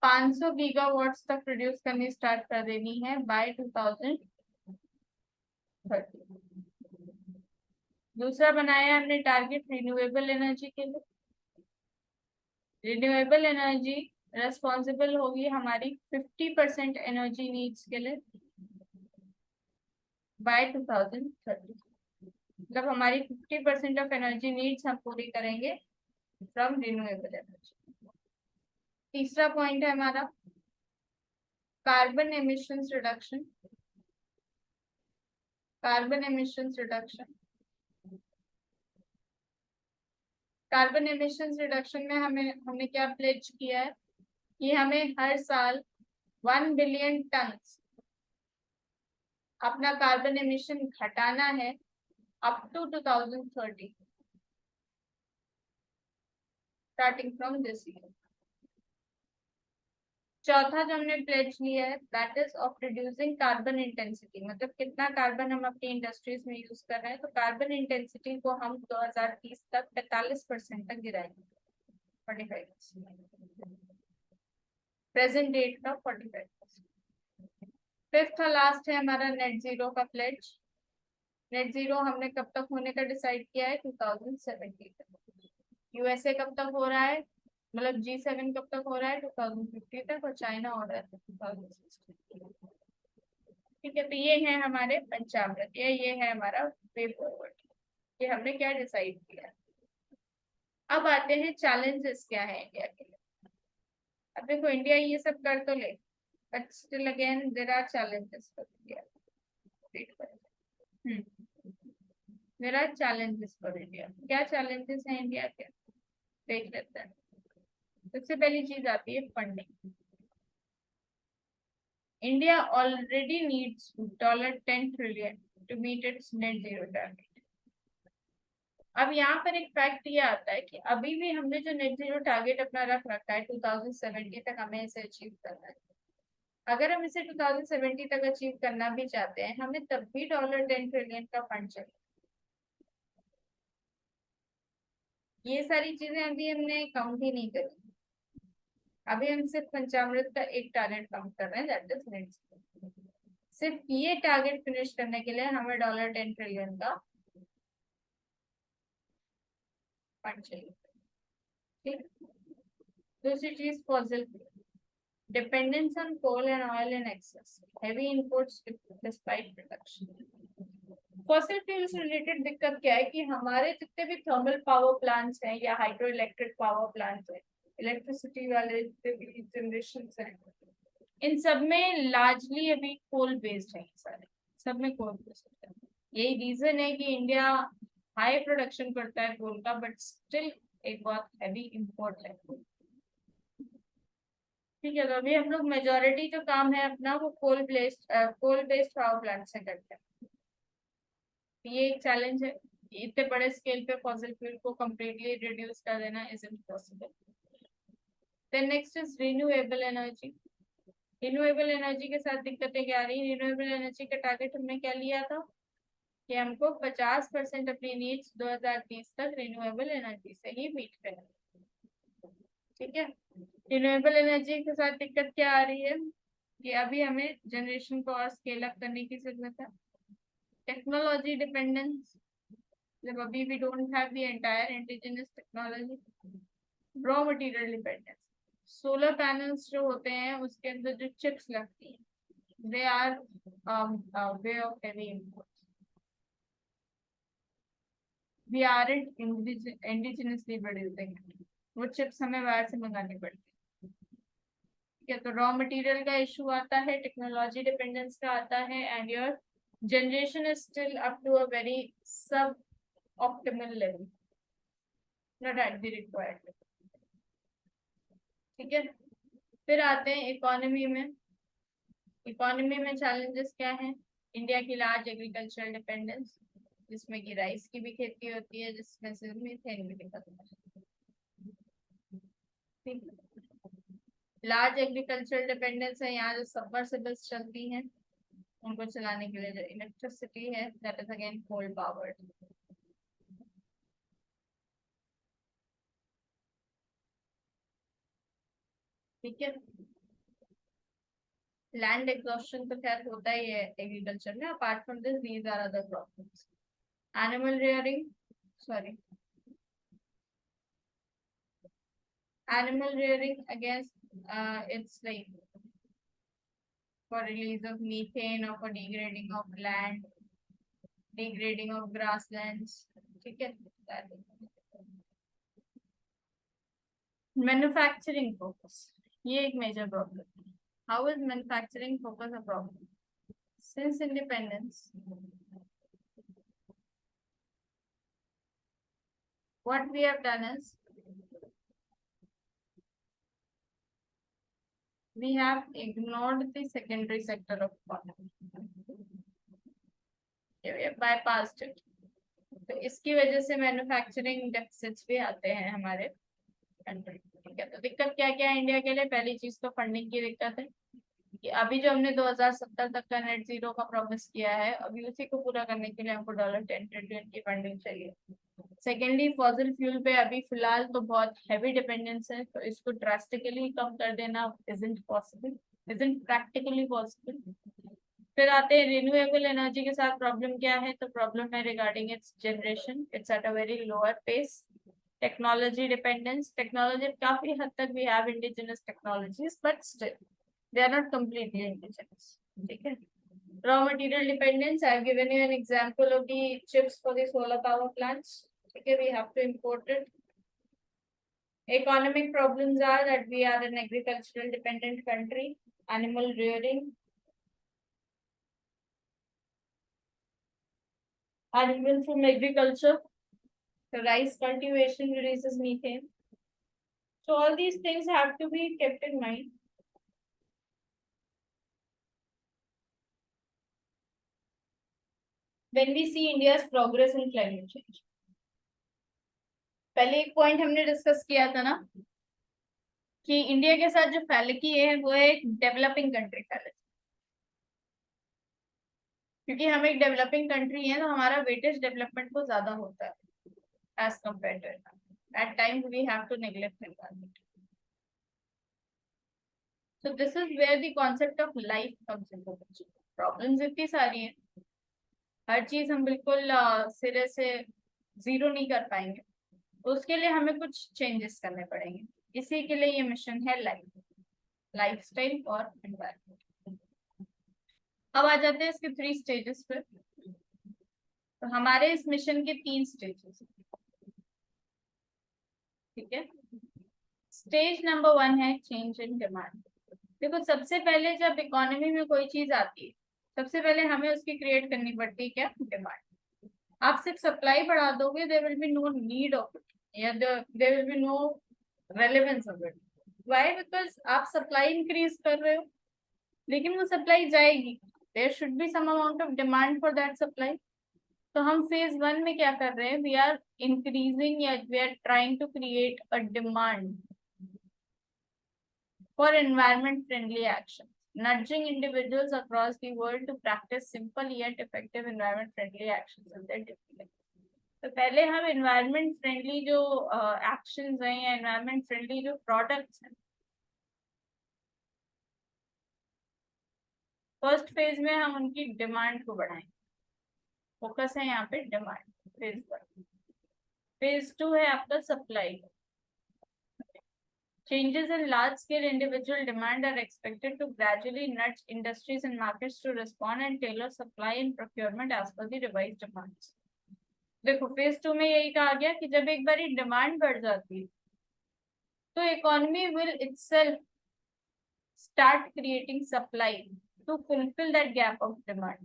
500 gigawatts तक प्रोड्यूस करनी स्टार्ट कर देनी है बाय 2030। दूसरा बनाया है हमने टारगेट रिन्यूएबल एनर्जी के लिए। रिन्यूएबल एनर्जी रेस्पॉन्सिबल होगी हमारी 50% एनर्जी नीड्स के लिए बाय 2030। मतलब हमारी 50% ऑफ एनर्जी नीड्स हम पूरी करेंगे फ्रॉम रिन्यूएबल एनर्जी। तीसरा पॉइंट है हमारा carbon emissions reduction. Carbon emissions reduction. Carbon emissions reduction में हमने क्या प्लेज किया है कि हमें हर साल 1 बिलियन टन अपना कार्बन एमिशन घटाना है up to 2030 starting from this year. चौथा जो हमने प्लेज लिया है that is of reducing carbon intensity. मतलब कितना कार्बन हम अपनी इंडस्ट्रीज में यूज कर रहे हैं, तो कार्बन इंटेंसिटी को हम 2030 तक 45% तक गिराएंगे। 45% प्रेजेंट डेट का 45%। फिफ्थ और लास्ट है हमारा नेट जीरो का प्लेज। नेट जीरो हमने कब तक होने का डिसाइड किया है 2070 तक। यूएसए कब तक हो रहा है, मतलब G7 कब तक हो रहा है 2050 तक, और चाइना हो रहा है 2060। ठीक है, तो ये है हमारे पंचामृत, ये है हमारा वे फॉरवर्ड। ये हमने क्या डिसाइड किया। अब आते हैं चैलेंजेस क्या है इंडिया के लिए। अब देखो इंडिया ये सब कर तो ले, but still again there are challenges for India. There are challenges for India. क्या चैलेंजेस हैं इंडिया के, देख लेते हैं। सबसे पहली चीज आती है funding. India already needs $10 trillion to meet its net zero target. अब यहाँ पर एक फैक्ट ये आता है कि अभी भी हमने जो नेट जीरो टारगेट अपना रख रखा है 2070 तक हमें इसे अचीव करना है। अगर हम इसे 2070 तक अचीव करना भी चाहते हैं, हमें तब भी $10 trillion का फंड चाहिए। ये सारी चीजें अभी हमने काउंट ही नहीं करी। अभी हम सिर्फ पंचामृत का एक टारगेट काउंट कर रहे हैं, दैट इज नेट जीरो। सिर्फ ये टारगेट फिनिश करने के लिए हमें $10 trillion का फंड चाहिए। ठीक। दूसरी चीज fossil dependence on coal and oil in excess, heavy imports despite production। Fossil fuels related दिक्कत क्या है कि हमारे जितने भी थर्मल पावर प्लांट्स हैं या हाइड्रो इलेक्ट्रिक पावर प्लांट्स हैं, इलेक्ट्रिसिटी वाले जनरेशन हैं, इन सब में लार्जली अभी कोल बेस्ड है। सारे सब में कोल बेस्ड है। यही रीजन है कि इंडिया हाई प्रोडक्शन करता है कोल का, बट स्टिल एक बहुत हैवी इंपोर्ट है। ठीक है, तो अभी हम लोग मेजोरिटी जो काम है अपना वो कोल बेस्ड पावर प्लांट से करते हैं। ये एक चैलेंज है, इतने बड़े स्केल पे फॉसिल फ्यूल को कम्प्लीटली रिड्यूस कर देना is impossible. Then next is renewable energy. Renewable energy के साथ दिक्कतें क्या आ रही है। रिन्यूएबल एनर्जी का टारगेट हमने क्या लिया था कि हमको 50% अपनी नीड्स 2030 तक रिन्यूएबल एनर्जी से ही मीट करना। ठीक है, रिन्यूएबल एनर्जी के साथ दिक्कत क्या आ रही है कि अभी हमें जनरेशन को और स्केल अप करने की जरूरत है। टेक्नोलॉजी डिपेंडेंस, जब अभी we don't have the entire indigenous technology. Raw material dependence, solar panels जो होते हैं उसके अंदर जो चिप्स लगती हैं they are way of heavy import. We aren't indigenously producing, वो चिप्स हमें बाहर से मंगानी पड़ती है। ठीक है, तो रॉ मटेरियल का इशू आता है, टेक्नोलॉजी डिपेंडेंस का आता है, and your generation is still up to a very sub optimal level, not at the required level. ठीक है, फिर आते हैं इकोनॉमी में। इकोनॉमी में चैलेंजेस क्या हैं। इंडिया की लार्ज एग्रीकल्चरल डिपेंडेंस, जिसमें कि राइस की भी खेती होती है, जिसमें से मीथेन भी निकलता है। ठीक है। लार्ज एग्रीकल्चरल डिपेंडेंस है, यहाँ जो सबमर्सिबल्स चलती हैं उनको चलाने के लिए जो इलेक्ट्रिसिटी है that is again coal powered. ठीक है। लैंड एग्जॉस्शन तो खैर होता ही है एग्रीकल्चर में। Apart from this these are other problems. Animal rearing, sorry, animal rearing against it's like for release of methane or for degrading of land, degrading of grasslands। ठीक है। Manufacturing focus, ये एक major problem है। How is manufacturing focus a problem? Since independence what we have done is we have ignored the secondary sector of economy, we have bypassed it। तो इसकी वजह से manufacturing deficits भी आते हैं हमारे कंट्री। ठीक है। तो दिक्कत क्या क्या है इंडिया के लिए? पहली चीज तो फंडिंग की दिक्कत है कि अभी जो हमने 2070 तक का नेट जीरो का प्रॉमिस किया है, अभी उसी को पूरा करने के लिए हमको $10 ट्रिलियन की फंडिंग चाहिए। सेकेंडली, फॉसिल फ्यूल पे अभी फिलहाल तो बहुत हैवी डिपेंडेंस है, तो इसको ड्रास्टिकली कम कर देना isn't possible, isn't practically possible. फिर आते हैं रिन्यूएबल एनर्जी के साथ प्रॉब्लम क्या है? तो प्रॉब्लम है regarding its generation, it's at a very lower pace. Technology dependence, technology काफी हद तक we have indigenous technologies but still they are not completely indigenous। ठीक है। Raw material dependence, I have given you an example of the chips for the solar power plants। ठीक है, we have to import it। Economic problems are that we are an agricultural dependent country, animal rearing, animal from agriculture, the rice cultivation releases methane। So all these things have to be kept in mind। When we see India's progress in climate change। पहले एक point हमने discuss किया था ना कि India के साथ जो फैलिकी है वो है एक डेवलपिंग कंट्री फैलिकी। क्योंकि हम एक डेवलपिंग कंट्री है तो हमारा वेटेज डेवलपमेंट को ज्यादा होता है as compare to at times we have to neglect environment. So this is where the concept of life comes into picture. Problems इतनी सारी हैं, हर चीज हम बिल्कुल सिरे से जीरो नहीं कर पाएंगे, तो उसके लिए हमें कुछ चेंजेस करने पड़ेंगे। इसी के लिए ये मिशन है लाइफ, लाइफस्टाइल और एनवायरमेंट। अब आ जाते हैं इसके 3 स्टेजेस पे। तो हमारे इस मिशन के 3 स्टेजेस। ठीक है। स्टेज नंबर 1 है चेंज इन डिमांड। देखो, सबसे पहले जब इकोनॉमी में कोई चीज आती है, सबसे पहले हमें उसकी क्रिएट करनी पड़ती है क्या? डिमांड। आप सिर्फ सप्लाई बढ़ा दोगे, there will be no need of it, या there will be no relevance of it. Why? Because आप सप्लाई इंक्रीज कर रहे हो, लेकिन वो सप्लाई जाएगी, there should be some amount of demand for that supply. तो हम फेज 1 में क्या कर रहे हैं? वी आर इंक्रीजिंग या we are trying to create a demand for environment-friendly action, nudging individuals across the world to practice simple yet effective environment-friendly actions in their daily life। तो पहले हम environment friendly जो actions हैं या environment friendly जो products हैं, first phase में हम उनकी डिमांड को बढ़ाएंगे। फोकस है यहाँ पे डिमांड, फेज 1। फेज 2 है आपका supply. Changes in large-scale individual demand are expected to gradually nudge industries and markets to respond and tailor supply and procurement as per the revised demands। देखो, phase 2 में यही कहा गया कि जब एक बार डिमांड बढ़ जाती है तो economy will itself start creating supply to fulfil that gap of demand.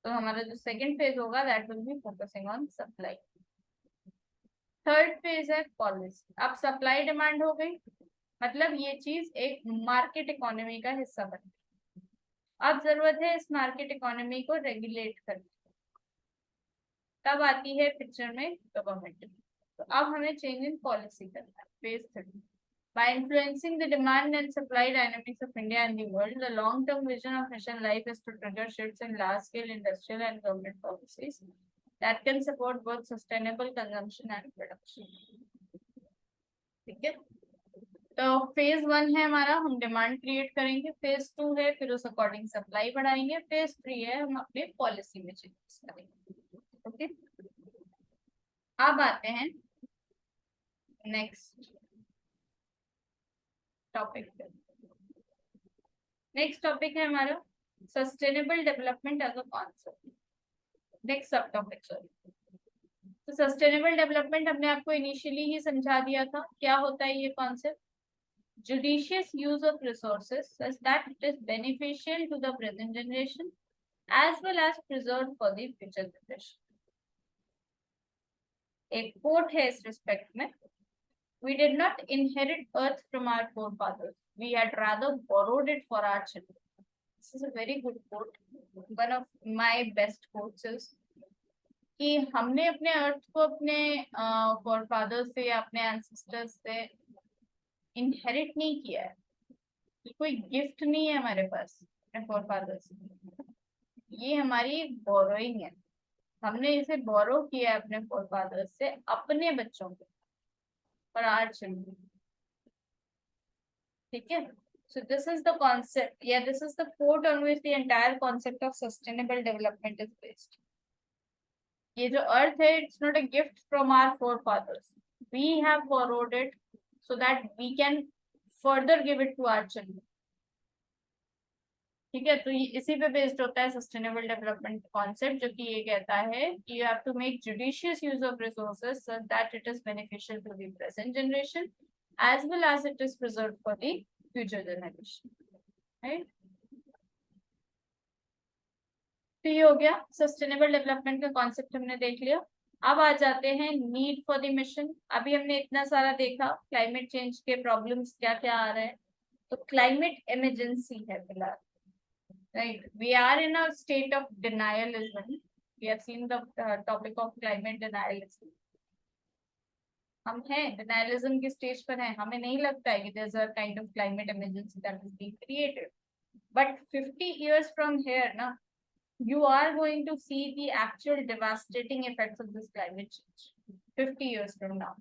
तो हमारा जो सेकंड फेज होगा that will be focusing on supply. Third phase है पॉलिसी। अब सप्लाई डिमांड हो गई, मतलब ये चीज एक मार्केट इकोनॉमी का हिस्सा बन गई। अब जरूरत है इस मार्केट इकोनॉमी को रेगुलेट करने। तब आती है पिक्चर में गवर्नमेंट। तो अब हमें चेंज इन पॉलिसी करना है। Phase 3, by influencing the demand and supply dynamics of India and the world, the long-term vision of Mission Life is to trigger shifts in large-scale industrial and government policies that can support both sustainable consumption and production. ठीक है, तो phase 1 है हमारा, हम demand create करेंगे। Phase 2 है फिर उस अकॉर्डिंग सप्लाई बढ़ाएंगे। फेज 3 है हम अपने पॉलिसी में चेंजेस करेंगे। ओके, अब आते हैं नेक्स्ट टॉपिक पे। नेक्स्ट टॉपिक है हमारा sustainable development as a concept. Next सब टॉपिक, सॉरी। तो सस्टेनेबल डेवलपमेंट हमने आपको इनिशियली ही समझा दिया था, क्या होता है ये concept. judicious use of resources such that it is beneficial to the present generation as well as preserved for the future generation। एक कोट है इस रिस्पेक्ट में, we did not inherit earth from our forefathers, we had rather borrowed it for our children। This is a very good quote, one of my best quotes is कि हमने अपने अर्थ को अपने फोरफादर से या अपने एंसेस्टर्स से इनहेरिट नहीं किया है, कोई गिफ्ट नहीं है हमारे पास अपने फोरफादर से, ये हमारी बोरोइंग है। हमने इसे बोरो किया है अपने फोरफादर से अपने बच्चों को और आर चिल्ड्रन। ठीक है, so this is the concept, yeah, this is the quote on which the entire concept of sustainable development is based। ये जो अर्थ है, it's not a gift from our forefathers, we have borrowed it so that we can further give it to our children। ठीक है, तो इसी पे based होता है सस्टेनेबल डेवलपमेंट कॉन्सेप्ट, जो कि ये कहता है कि you have to make judicious use of resources so that it is beneficial to the present generation as well as it is preserved for the future generation. Right, तो ये हो गया सस्टेनेबल डेवलपमेंट का कॉन्सेप्ट, हमने देख लिया। अब आ जाते हैं नीड फॉर द मिशन। अभी हमने इतना सारा देखा क्लाइमेट चेंज के प्रॉब्लम्स क्या क्या आ रहे हैं, तो क्लाइमेट इमरजेंसी है फिलहाल। Right, we are in a state of denialism. We have seen the topic of climate denialism। हम हैं denialism की स्टेज पर हैं, हमें नहीं लगता है कि there's a kind of climate emergency that is being created। But 50 years from here, ना, you are going to see the actual devastating effects of this climate change 50 years from now।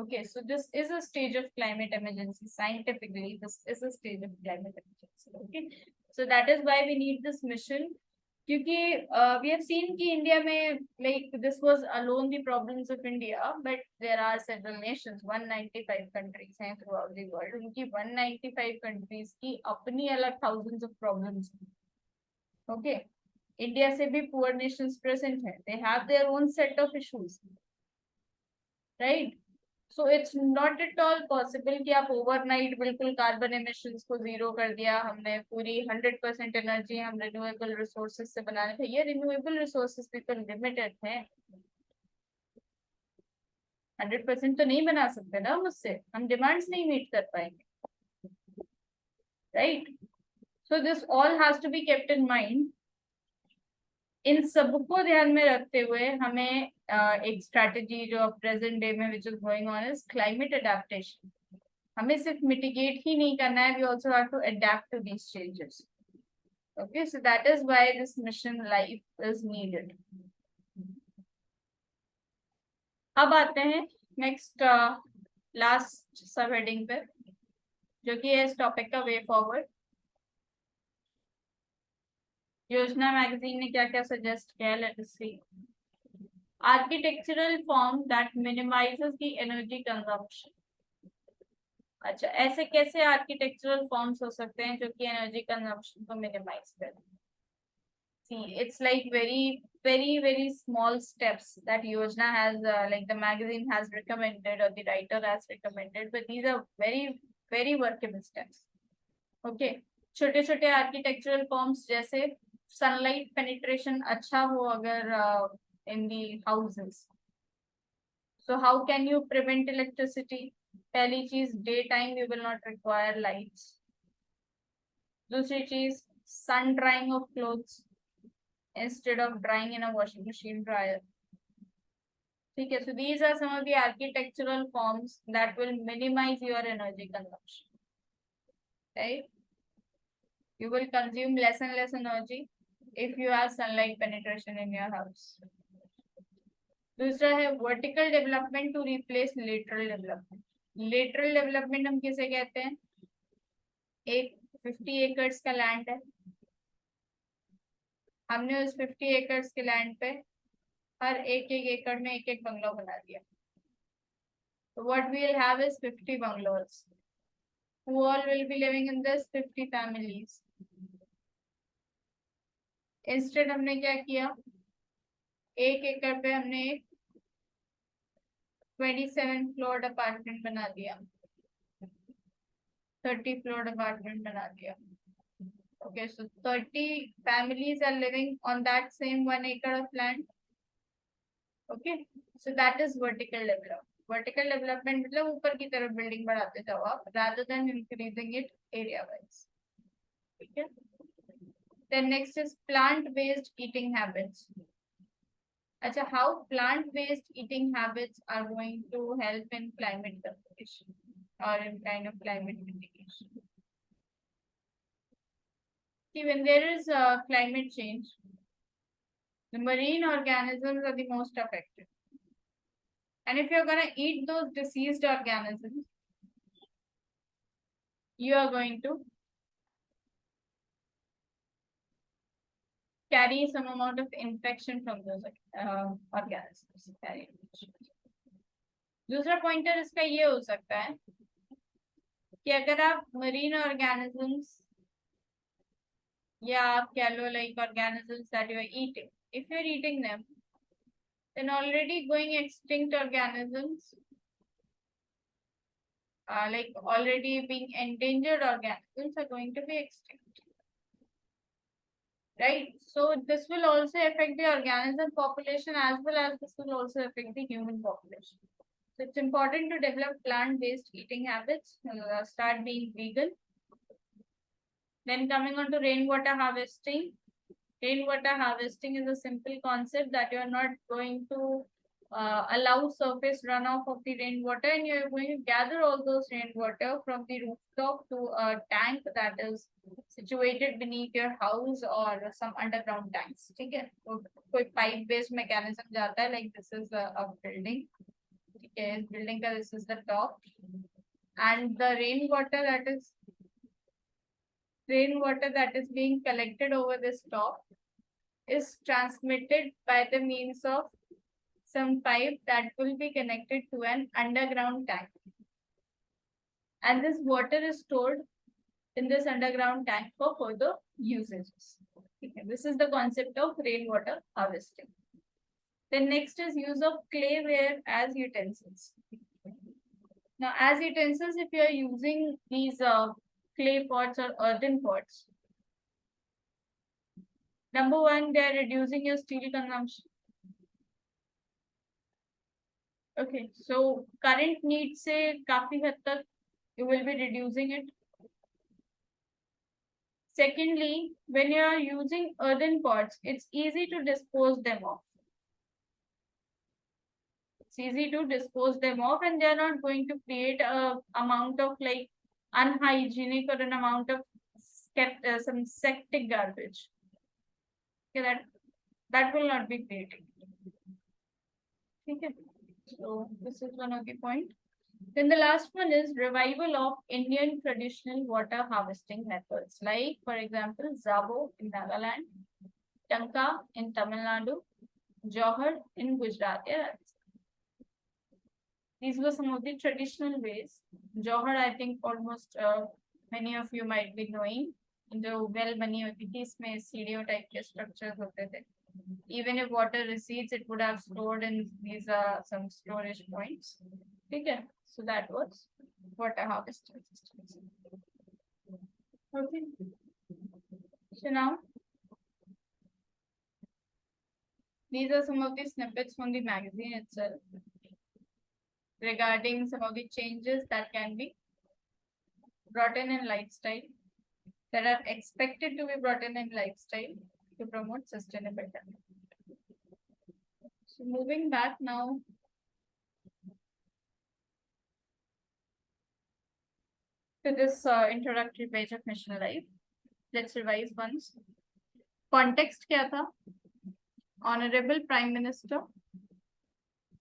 Okay, so this is a stage of climate emergency. Scientifically, this is a stage of climate emergency। Okay, so that is why we need this mission। क्योंकि we have seen कि India में like this was alone the problems of India, but there are several nations, 195 countries हैं throughout the world। उनकी 195 countries की अपनी अलग thousands of problems। Okay, India से भी poor nations present हैं, they have their own set of issues, right? So it's not at all possible कि आप ओवरनाइट बिल्कुल कार्बन एमिशंस को जीरो कर दिया हमने, पूरी 100% एनर्जी हम रिन्यूएबल रिसोर्सेज से बनाने थे। ये रिन्यूएबल रिसोर्सेज भी तो लिमिटेड है, 100% तो नहीं बना सकते ना मुझसे, हम डिमांड्स नहीं मीट कर पाएंगे। Right, so this all has to be kept in mind. इन सबको ध्यान में रखते हुए हमें एक स्ट्रैटेजी जो प्रेजेंट डे में which is going on is climate adaptation. हमें सिर्फ मिटिगेट ही नहीं करना है, we also have to adapt to these changes. Okay, so that is why this mission life is needed. अब आते हैं नेक्स्ट लास्ट सब हेडिंग पे, जो कि है इस टॉपिक का वे फॉरवर्ड। योजना मैगजीन ने क्या क्या सजेस्ट किया, let us see. Architectural form that minimises the energy consumption. अच्छा, ऐसे कैसे आर्किटेक्चरल फॉर्म्स हो सकते हैं जो कि एनर्जी कंजम्पशन को मिनिमाइज करें। See, it's like very small steps that Yojana has like the magazine has recommended or the writer has recommended, but these are very workable steps। Okay, छोटे छोटे architectural forms जैसे sunlight penetration अच्छा हो अगर in the houses, so how can you prevent electricity? पहली चीज, day time you will not require lights। दूसरी चीज, sun drying of clothes. instead of drying in a washing machine dryer. Okay, so these are some of the architectural forms that will minimize your energy consumption. Right? You will consume less and less energy if you have sunlight penetration in your house. दूसरा है vertical development to replace lateral development. Lateral development हम किसे कहते हैं? एक 50 acres का land है, हमने उस 50 एकर्स के लैंड पे हर एक एकड़ में एक एक बंगलो बना दिया. So what we'll have is 50 bungalows. Who all will be living in this? 50 families. Instead हमने क्या किया? एक एकड़ पे हमने एक 27 फ्लोर्ड अपार्टमेंट बना दिया, 30 फ्लोर्ड अपार्टमेंट बना दिया. Okay, so 30 families are living on that same 1 acre of land. Okay, so that is vertical development. Vertical development मतलब ऊपर की तरफ बिल्डिंग बढ़ाते जाओ आप, rather than increasing it area wise. ठीक है. Then next is plant-based eating habits. अच्छा, how plant-based eating habits are going to help in climate conservation or in kind of climate mitigation? See, when there is climate change, the marine organisms are the most affected. And if you're going to eat those deceased organisms, you are going to carry some amount of infection from those organisms. दूसरा pointer इसका ये हो सकता है कि अगर आप marine organisms या आप कह लो like organisms that you are eating, if you are eating them, then already going extinct organisms, like already being endangered organisms are going to be extinct, right? So this will also affect the organism population as well as this will also affect the human population. So it's important to develop plant-based eating habits, start being vegan. Then coming on to rainwater harvesting. Rainwater harvesting is a simple concept that you are not going to allow surface runoff of the rainwater, and you are going to gather all those rainwater from the rooftop to a tank that is situated beneath your house or some underground tanks. ठीक है, कोई pipe based mechanism जाता है, like this is a building. ठीक है, इस building का this is the top, and the rainwater that is being collected over this top is transmitted by the means of some pipe that will be connected to an underground tank, and this water is stored in this underground tank for further usages. Okay, this is the concept of rainwater harvesting. Then next is use of clayware as utensils. Now, as utensils, if you are using these clay pots or earthen pots, number one, they are reducing your steel consumption. Okay, so current need से काफी हद तक you will be reducing it. Secondly, when you are using earthen pots, it's easy to dispose them off. It's easy to dispose them off, and they are not going to create a amount of like unhygienic or an amount of some septic garbage. Okay, that will not be created. Okay, so this is one of the point. Then the last one is revival of Indian traditional water harvesting methods, like for example, Zabo in Nagaland, Tanka in Tamil Nadu, Johar in Gujarat. Yeah, these were some of the traditional ways. Johar, I think almost many of you might be knowing. जो well बनी होती थी, इसमें सीढ़ियों type के structures होते थे. Even if water recedes, it would have stored in these some storage points. Okay, so that was water harvesting systems. Okay, so now these are some of the snippets from the magazine itself regarding some of the changes that can be brought in lifestyle, that are expected to be brought in lifestyle. to promote sustainable development. So moving back now to this introductory page of Mission Life. Let's revise once. Context क्या था? Honorable Prime Minister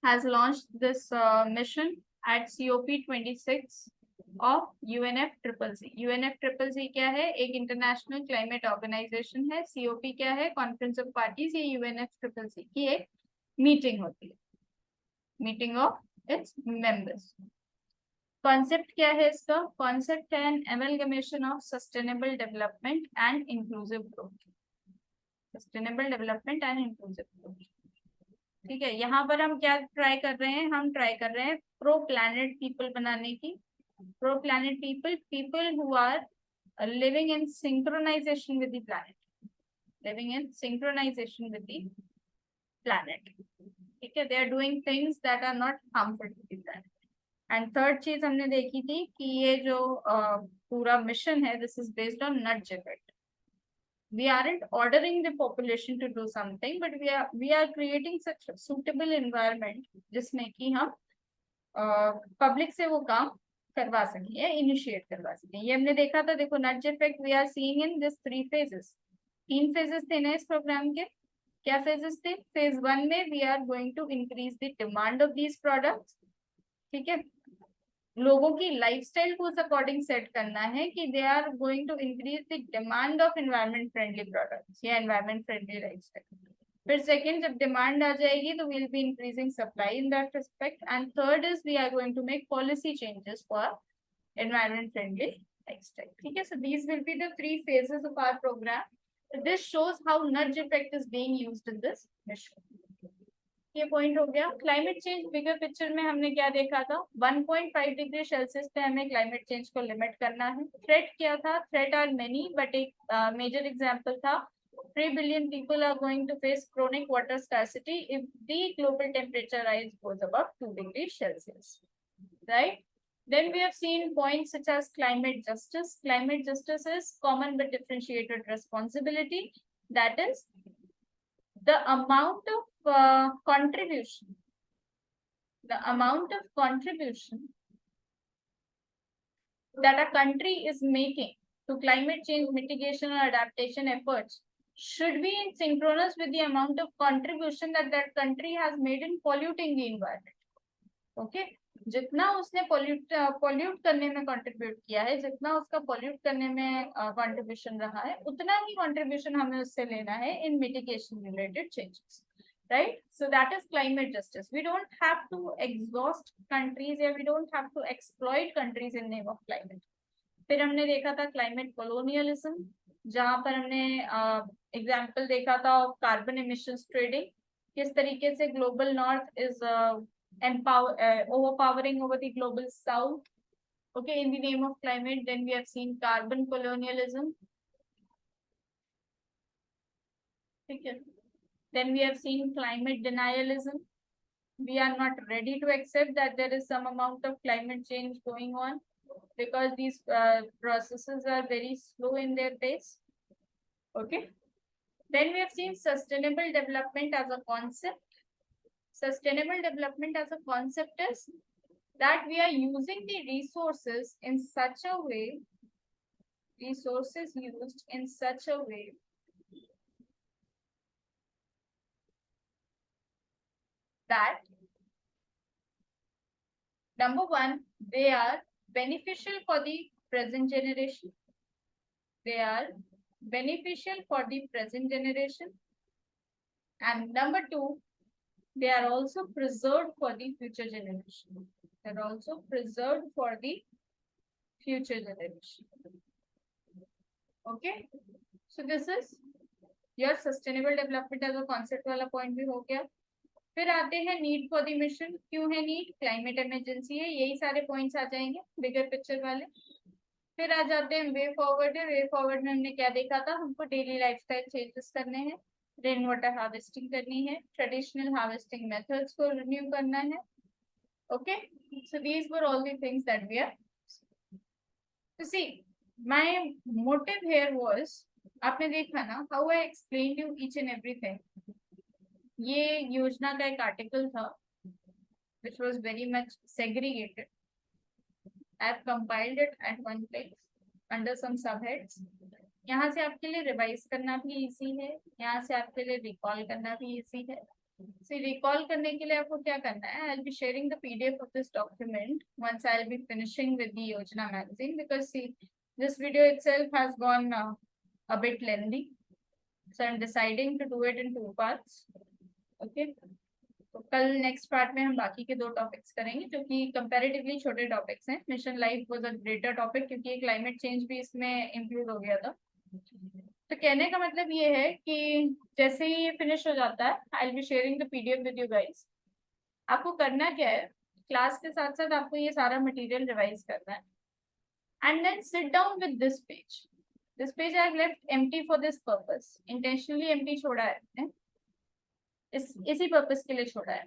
has launched this mission at COP26 of UNFCCC. UNFCCC क्या है? एक international climate organisation है. COP क्या है? Conference of parties. ये UNFCCC की एक मीटिंग होती है, meeting of its members. Concept क्या है इसका? कॉन्सेप्ट है an amalgamation of sustainable development and inclusive growth. Sustainable development and inclusive growth. ठीक है, यहाँ पर हम क्या ट्राई कर रहे हैं? हम ट्राई कर रहे हैं प्रो प्लैनेट पीपल बनाने की. Pro planet people, people who are living in synchronisation with the planet, living in synchronisation with the planet. ठीक है, they are doing things that are not harmful to the planet. And third चीज हमने देखी थी कि ये जो पूरा मिशन है, this is based on nudge effect. We aren't ordering the population to do something, but we are creating such a suitable environment जिसमें कि हम पब्लिक से वो काम करवा सकें या इनिशिएट करवा सकें. ये हमने देखा था. देखो, nudge effect we are seeing in this 3 phases. 3 phases थे ना इस प्रोग्राम के. क्या phases थे? phase 1 में we are going to increase the demand of these products. ठीक है, लोगों की लाइफस्टाइल को उस अकॉर्डिंग सेट करना है कि they are going to increase the demand of environment friendly products या एनवायरमेंट फ्रेंडली लाइफस्टाइल. फिर सेकंड, जब डिमांड आ जाएगी तो will be increasing supply in that respect. And third is we are going to make policy changes for environment friendly lifestyle. ठीक है, so these will be the 3 phases of our program. This shows how nudge effect is being used in this mission. ये point हो गया. Climate change bigger picture में हमने क्या देखा था? 1.5 डिग्री सेल्सियस पे हमें क्लाइमेट चेंज को लिमिट करना है. थ्रेट क्या था? थ्रेट आर मेनी, बट एक मेजर एग्जांपल था 3 billion people are going to face chronic water scarcity if the global temperature rise goes above 2 degrees Celsius. Right? Then we have seen points such as climate justice. Climate justice is common but differentiated responsibility. That is the amount of contribution that a country is making to climate change mitigation or adaptation efforts should be in synchronous with the amount of contribution that that country has made in polluting the environment. Okay, जितना उसने pollute करने में contribute किया है, जितना उसका pollute करने में कंट्रीब्यूशन रहा है, उतना ही कंट्रीब्यूशन हमें उससे लेना है in mitigation related changes. Right? So that is climate justice. We don't have to exhaust countries, or we don't have to exploit countries in name of climate. फिर हमने देखा था climate colonialism, जहाँ पर हमने एग्जाम्पल देखा था ऑफ कार्बन emissions trading. किस तरीके से global north is overpowering over the global south. Okay, in the name of climate. Then we have seen carbon colonialism. ठीक है. Then we have seen climate denialism. We are not ready to accept that there is some amount of climate change going on because these processes are very slow in their pace. Okay. Then we have seen sustainable development as a concept. Sustainable development as a concept is that we are using the resources in such a way, resources used in such a way that number one, they are beneficial for the present generation. They are beneficial for the present generation. And number two, they are also preserved for the future generation. They are also preserved for the future generation. Okay. So this is your sustainable development as a concept वाला point भी हो गया. फिर आते हैं need for the mission. क्यों है need? Climate emergency है. यही सारे पॉइंट्स आ जाएंगे बिगर पिक्चर वाले. फिर आ जाते हैं वे फॉरवर्ड. वे फॉरवर्ड में हमने क्या देखा था? हमको डेली लाइफस्टाइल चेंजेस करने हैं, रेन वाटर हार्वेस्टिंग करनी है, ट्रेडिशनल हार्वेस्टिंग मेथड्स को रिन्यू करना है. Okay, so these were all the things that we are. So see, my motive here was आपने देखा ना how I explain you each and everything. ये योजना का एक आर्टिकल था which was very much segregated. I have compiled it at one place under some subheads. यहाँ से आपके लिए रिवाइज करना भी इजी है, यहाँ से आपके लिए रिकॉल करना भी इजी है. रिकॉल करने के लिए आपको क्या करना है, आई will be sharing the PDF of this document once I will be finishing with the Yojana magazine, because see this video itself has gone a bit lengthy, so I'm deciding to do it in 2 parts. Okay, तो कल next part में हम बाकी के 2 topics करेंगे जो कि comparatively छोटे टॉपिक्स हैं. Mission life was a greater topic क्योंकि क्लाइमेट चेंज भी इसमें इंक्लूड हो गया था. तो कहने का मतलब ये है कि जैसे ही ये फिनिश हो जाता है आई will be sharing the PDF with you guys. आपको करना क्या है, क्लास के साथ साथ आपको ये सारा मटेरियल रिवाइज करना है and then sit down with this page. This page I have left empty for this purpose. Intentionally empty छोड़ा है, इसी पर्पस के लिए छोड़ा है.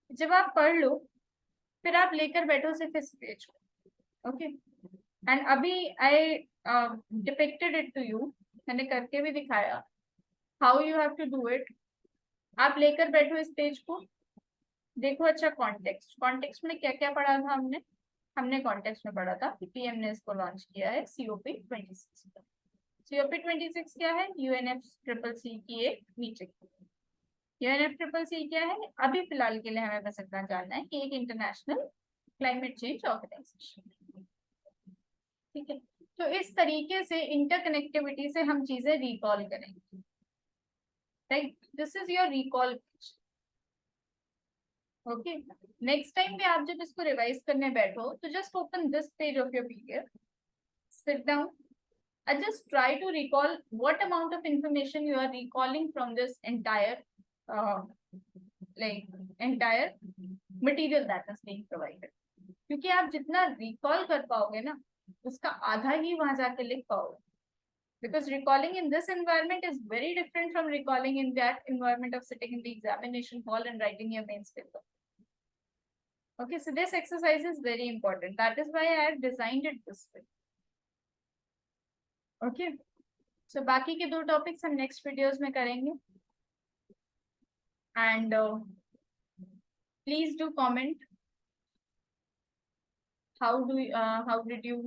जब आप पढ़ लो फिर आप लेकर बैठो सिर्फ इस पेज को. ओके, एंड अभी I depicted it to you, मैंने करके भी दिखाया how you have to do it. आप लेकर बैठो इस पेज को, देखो अच्छा कॉन्टेक्स्ट में क्या क्या पढ़ा था हमने कॉन्टेक्स्ट में पढ़ा था कि पीएम ने इसको लॉन्च किया है COP26. COP26 क्या है, UNFCCC की एक मीटिंग. UNFCCC क्या है, अभी फिलहाल के लिए हमें बस इतना जानना है कि एक इंटरनेशनल क्लाइमेट चेंज ऑर्गेनाइजेशन. ठीक है, तो इस तरीके से इंटरकनेक्टिविटी से हम चीजें रिकॉल करेंगे. Right, this is your recall page. Okay, next time भी आप जब इसको रिवाइज करने बैठो तो just open this page of your PDF, sit down and just try to recall what amount of information you are recalling from this entire entire material that is being provided. क्योंकि आप जितना recall कर पाओगे ना उसका आधा ही वहां जाके लिख पाओगे. Because recalling in this environment is very different from recalling in that environment of sitting in the examination hall and writing your mains paper. Okay, so this exercise is very important. That is why I have designed it this way. Okay, so बाकी के 2 topics हम next videos में करेंगे. And please do comment how did you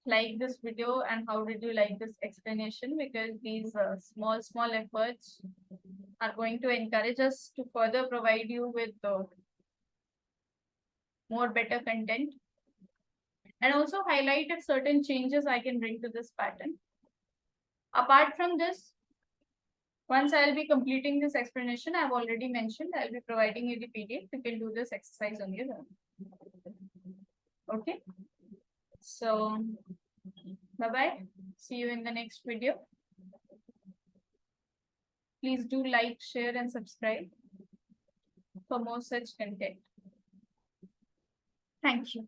like this video and how did you like this explanation, because these small efforts are going to encourage us to further provide you with more better content, and also highlight if certain changes I can bring to this pattern. Apart from this, once I'll be completing this explanation, I've already mentioned I'll be providing you the PDF. You can do this exercise on your own. Okay, so bye bye, see you in the next video. Please do like, share and subscribe for more such content. Thank you.